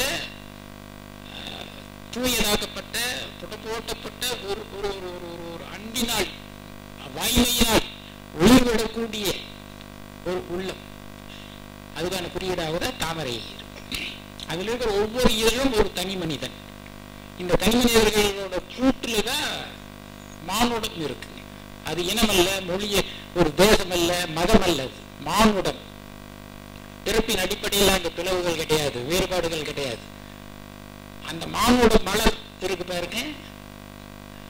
தூயதாக்கப்பட்ட புடப்போட்டப்பட்ட ஒரு ஒரு ஒரு ஒரு அன்பினால், வாய்மையினால் ஒளிவிடக்கூடிய ஒரு உள்ளம், அதுக்கான குறியீடாக தாமரை இருக்கும். அதில் இருக்கிற ஒவ்வொரு இதழும் ஒரு தனி மனிதன். இந்த தனி மனிதர்களோட கூட்டுல தான் மானுடம் இருக்கு. அது இனமல்ல, மொழிய, ஒரு தேசமல்ல, மதமல்ல, அது மானுடம். பிறப்பின் அடிப்படையில் அங்கே பிளவுகள் கிடையாது, வேறுபாடுகள் கிடையாது. அந்த மானுட மலர் இருக்கு பாருங்க,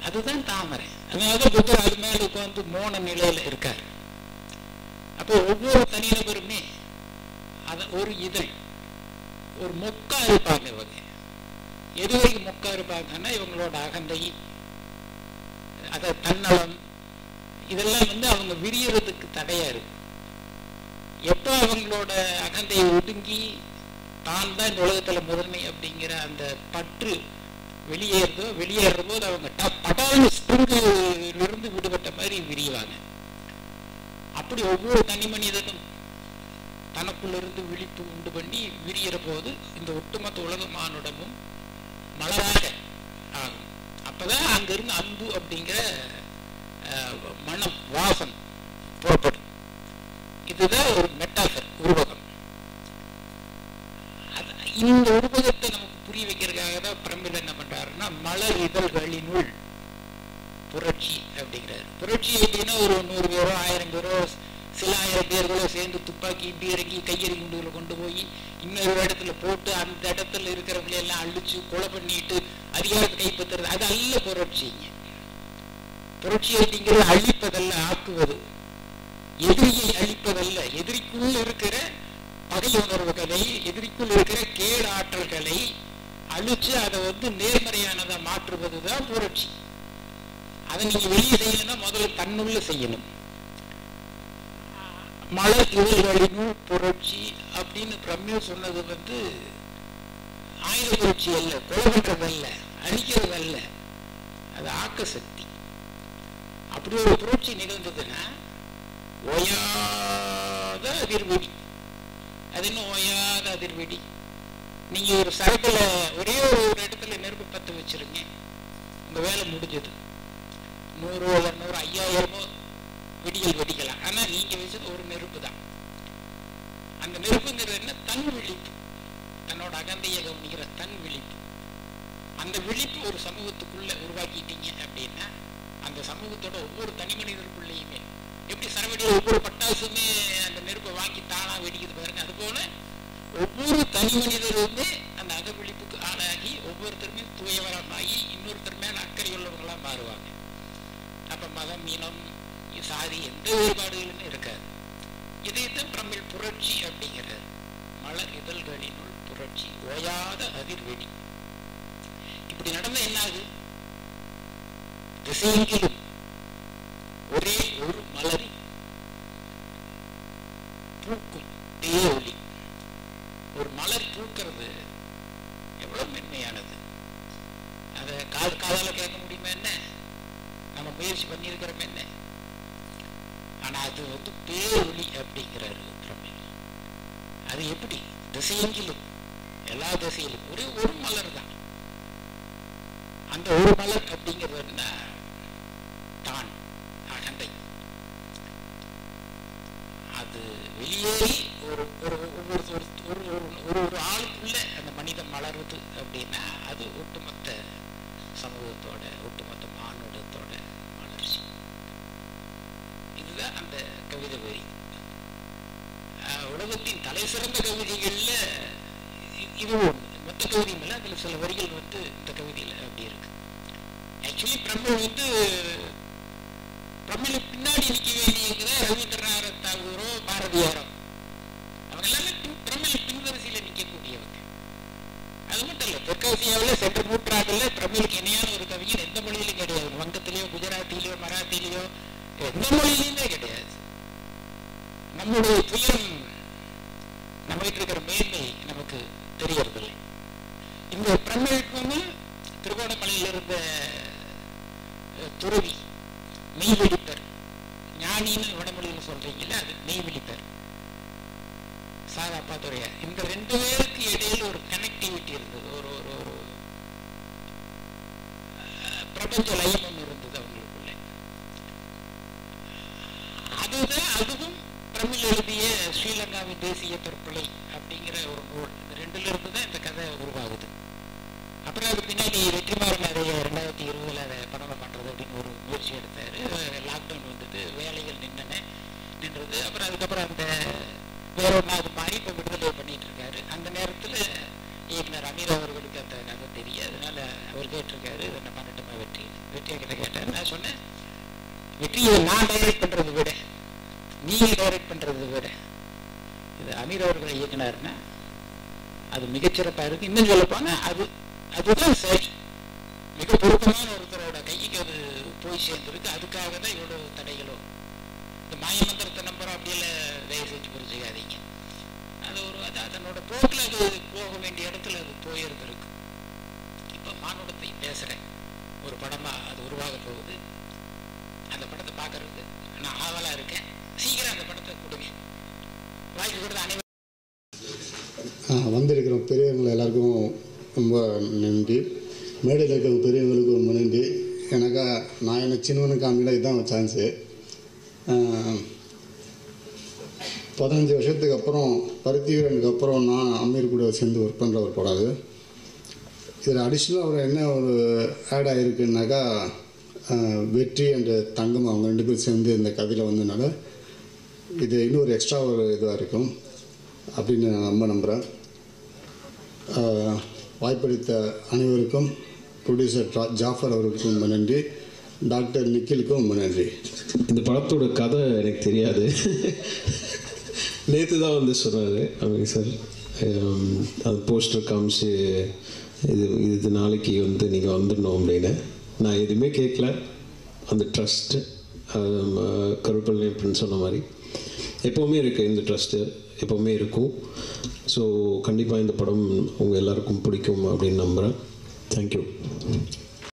அதுதான் தாமரை. அதனால புத்தர் அது மேல உட்கார்ந்து மோன நிலையில இருக்கார். அப்போ ஒவ்வொரு தனிநபருமே அத ஒரு இதழ், ஒரு மொக்கா இருப்பாங்க. இவங்க எது வரைக்கும் மொக்கா இருப்பாங்கன்னா இவங்களோட அகந்தை, அத தன்னலம், இதெல்லாம் அவங்க விரியறதுக்கு தடையா இருக்கு. எப்போ அவங்களோட அகந்தையை ஒதுங்கி தான் தான் இந்த உலகத்துல முதன்மை அப்படிங்கிற அந்த பற்று வெளியேறுற போது அவங்க படால் ஸ்பிரிங்கிலிருந்து விடுபட்ட மாதிரி விரிவாங்க. அப்படி ஒவ்வொரு தனி மனிதனும் தனக்குள்ளிருந்து விழிப்பு உண்டு பண்ணி விரிகிற போது இந்த ஒட்டுமொத்த உலக மானுடமும் மலராக ஆகும். அப்பதான் அங்கிருந்து அன்பு அப்படிங்கிற மனம், வாசம் புறப்படும். இதுதான் ஒரு மெட்டாஃபர், உருவகம். இந்த உருவகத்தை நமக்கு புரிய வைக்கிறதுக்காக தான் பிரமிழ் என்ன பண்றாருன்னா, மலர் இதழ்களினுள் புரட்சி அப்படிங்கிறாரு. புரட்சி எப்படின்னா ஒரு 100 பேரோ 1000 பேரோ சில 1000 பேர்களோ சேர்ந்து துப்பாக்கி பீரங்கி கையெறி குண்டுகளை கொண்டு போய் இன்னொரு இடத்துல போட்டு அந்த இடத்துல இருக்கிறவங்களை எல்லாம் அழிச்சு கொலை பண்ணிட்டு அதிகாரத்தை கைப்பற்றுறது, அது அல்ல புரட்சிங்க. புரட்சி அப்படிங்கிறது அழிப்பதல்ல, ஆக்குவது. எதிரியை அழிப்பதல்ல, எதிரிக்குள் இருக்கிற பகை உணர்வுகளை, எதிரிக்குள் இருக்கிற கேடு ஆற்றல்களை அழிச்சு அதை நேர்மறையானதை மாற்றுவதுதான் புரட்சி. அதை நீங்க வெளியே செய்யணும்னா முதல்ல தன்னுள்ள செய்யணும். மலர் இதழ்களினுள் புரட்சி அப்படின்னு பிரமிழ் சொன்னது ஆயுத புரட்சி அல்ல, கொலை பண்றதல்ல, அழிக்கிறதல்ல, அது ஆக்க சக்தி. அப்படி ஒரு புரட்சி நிகழ்ந்ததுன்னா ஓயாத அதிர்வெடி. அது இன்னும் ஓயாத அதிர்வெடி. நீங்க ஒரு சரக்குல ஒரே ஒரு இடத்துல நெருப்பு பற்ற வச்சிருங்க, உங்க வேலை முடிஞ்சது. 100 200 5000 வெடிகள் வெடிக்கலாம். ஆனா நீங்க வச்சது ஒரு நெருப்பு தான். அந்த நெருப்புங்கிறது என்ன? தன் விழிப்பு, தன்னோட அகந்தையை கவனிக்கிற தன் விழிப்பு. அந்த விழிப்பு ஒரு சமூகத்துக்குள்ள உருவாக்கிட்டீங்க அப்படின்னா அந்த சமூகத்தோட ஒவ்வொரு தனி மனிதருக்குள்ளேயுமே எப்படி சரவெடியில் ஒவ்வொரு பட்டாசுமே அந்த நெருப்பை வாங்கி தானா வெடிக்குது பாருங்க, அதுபோல ஒவ்வொரு தனி மனிதருமே அந்த அகவிழிப்புக்கு ஆளாகி ஒவ்வொருத்தருமே தூயவரமாகி இன்னொருத்தர் மேல அக்கறை உள்ளவங்களா மாறுவாங்க. அப்ப மதம், இனம், சாதி எந்த வேறுபாடுகளுமே இருக்காது. இதைத்தான் பிரமிழ் புரட்சி அப்படிங்கிறது. மலர் இதழ்களினுள் புரட்சி, ஓயாத அதிர்வெடி. இப்படி நடந்த என்ன ஆகுது? திசையெங்கிலும் ஒரே ஒரு மலரில் பூக்கும் தேவொலி. ஒரு மலர் பூக்கிறது எவ்வளவு மென்மையானது. அதை காதால கேட்க முடியுமா என்ன? நம்ம முயற்சி பண்ணியிருக்கிறோம் என்ன? ஆனா அது பேரொலி அப்படிங்கிறாரு பிரமிழ். அது எப்படி? திசையெங்கிலும் எல்லா திசையிலும் ஒரே ஒரு மலர் தான். அந்த ஒரு மலர் அப்படிங்கிறது என்ன? தான் அகந்தை. அது வெளியேறி ஒரு ஒரு ஆளுக்குள்ள அந்த மனிதன் மலருது அப்படின்னா அது ஒட்டுமொத்த சமூகத்தோட, ஒட்டுமொத்த மானுடத்தோட மலர்ச்சி. இதுதான் அந்த கவிதை வரி. உலகத்தின் தலை சிறந்த கவிதைகள்ல இது ஒன்று. மொத்த கவிதை மேல அதுல சில வரிகள் இந்த கவிதையில அப்படி இருக்கு. ஆக்சுவலி பிரமிழுக்கு பின்னாடி நிற்க வேண்டியது ரவீந்திரநாத் தாகூரோ பாரதியாரோ. அவங்க எல்லாமே பிரமிழ் பின்வரிசையில நிற்கக்கூடியவங்க. அது மட்டும் இல்ல, தெற்காசியாவில் சென்ற நூற்றாண்டுல பிரமிழுக்கு இணையான ஒரு கவிஞர் எந்த மொழியிலும் கிடையாது. வங்கத்திலேயோ, குஜராத்திலேயோ, மராத்திலேயோ எந்த மொழியிலுமே கிடையாது. நம்முடைய துயரம், நம்மகிட்ட இருக்கிற மேன்மை நமக்கு தெரியறதில்லை. இந்த பிரமிழுக்கு திருகோணமலையில் இருந்த துறவி மெய்வெளிப்பர், ஞானின்னு வடமொழியில் சொல்றீங்கல்ல, அது மெய்வெளிப்பர், சாதாப்பா துறையார். இந்த 2 பேருக்கு இடையில ஒரு கனெக்டிவிட்டி இருந்தது. ஒரு ஒரு பிரபஞ்ச லயம் இருந்தது அவங்களுக்குள்ள. அதுவும் பிரமிழ் எழுதிய ஸ்ரீலங்காவின் தேசிய தற்கொலை அப்படிங்கிற ஒரு நூல். இந்த 2ல இருந்து தான் இந்த கதை உருவாகுது. அப்புறம் அது பின்னாடி வெற்றிமாறன் அதை 2020 அதை படம் பண்றது அப்படின்னு ஒரு முயற்சி எடுத்தாரு. லாக்டவுன் வேலைகள் நின்றது. அப்புறம் அதுக்கப்புறம் அந்த வேற ஒன்றா அது மாறி இப்போ விடுதலை பண்ணிட்டு இருக்காரு. அந்த நேரத்தில் இயக்குனர் அமீர் அவர்களுக்கு அந்த கதை தெரியும். அதனால அவர் கேட்டிருக்காரு, இதை என்ன பண்ணட்டுமா வெற்றியை கிட்ட கேட்டார். நான் சொன்னேன், வெற்றியை நான் டைரக்ட் பண்றதை விட நீங்க டைரக்ட் பண்றதை விட இது அமீர் அவர்களை இயக்குனாருன்னா அது மிகச்சிறப்பா இருக்கு. இன்னும் சொல்லப்போனா அதுதான் சரி. மிக பொருத்தமான ஒருத்தரோட கைக்கு அது போய் சேர்ந்துருக்கு. அதுக்காக தான் இவ்வளவு தடைகளோ. இந்த மாயமந்திரத்தை நம்புறோம் அப்படியெல்லாம் தயவு செஞ்சு புரிஞ்சுக்காதீங்க. அது அதனோட போக்கில் அது போக வேண்டிய இடத்துல அது போயிருந்திருக்கு. இப்போ மானுடத்தை பேசுறேன் ஒரு படமா அது உருவாக போகுது. அந்த படத்தை பார்க்கறதுக்கு நான் ஆவலா இருக்கேன். சீக்கிரம் அந்த படத்தை கொடுங்க. வாய்ப்பு கொடுத்த அனைவரும் வந்திருக்கிற பெரியவங்களை எல்லாருக்கும் ரொம்ப நன்றி. மேடையில் இருக்கிற பெரியவங்களுக்கு ரொம்ப நன்றி. எனக்கா நான் என்ன சின்னவனு காமியில் இதுதான் சான்ஸு. 15 வருஷத்துக்கு அப்புறம் பருத்தி வீரனுக்கு அப்புறம் நான் அமீர் கூட சேர்ந்து ஒர்க் பண்ணுற ஒரு படம் அது. இதில் அடிஷ்னலாக ஒரு என்ன ஒரு ஆட் ஆகிருக்குன்னாக்கா வெற்றி என்ற தங்கம் அவங்க 2 பேரும் சேர்ந்து இந்த கதையில் வந்ததுனால இது இன்னொரு எக்ஸ்ட்ரா ஒரு இதுவாக இருக்கும் அப்படின்னு நான் ரொம்ப நம்புகிறேன். வாய்ப்பளித்த அனைவருக்கும் ப்ரொடியூசர் ஜாஃபர் அவர்களுக்கும் ரொம்ப நன்றி. டாக்டர் நிக்கிலுக்கும் ரொம்ப நன்றி. இந்த படத்தோட கதை எனக்கு தெரியாது. நேற்று தான் சொன்னார் அவங்க சார். அது போஸ்டர் காமிச்சு இது நாளைக்கு நீங்கள் வந்துடணும் அப்படின்னு. நான் எதுவுமே கேட்கல. அந்த ட்ரஸ்ட்டு கருப்பள்ளி சொன்ன மாதிரி எப்போவுமே இருக்குது. இந்த ட்ரஸ்ட்டு எப்போவுமே இருக்கும். ஸோ கண்டிப்பாக இந்த படம் உங்கள் எல்லாருக்கும் பிடிக்கும் அப்படின்னு நம்புகிறேன். தேங்க்யூ.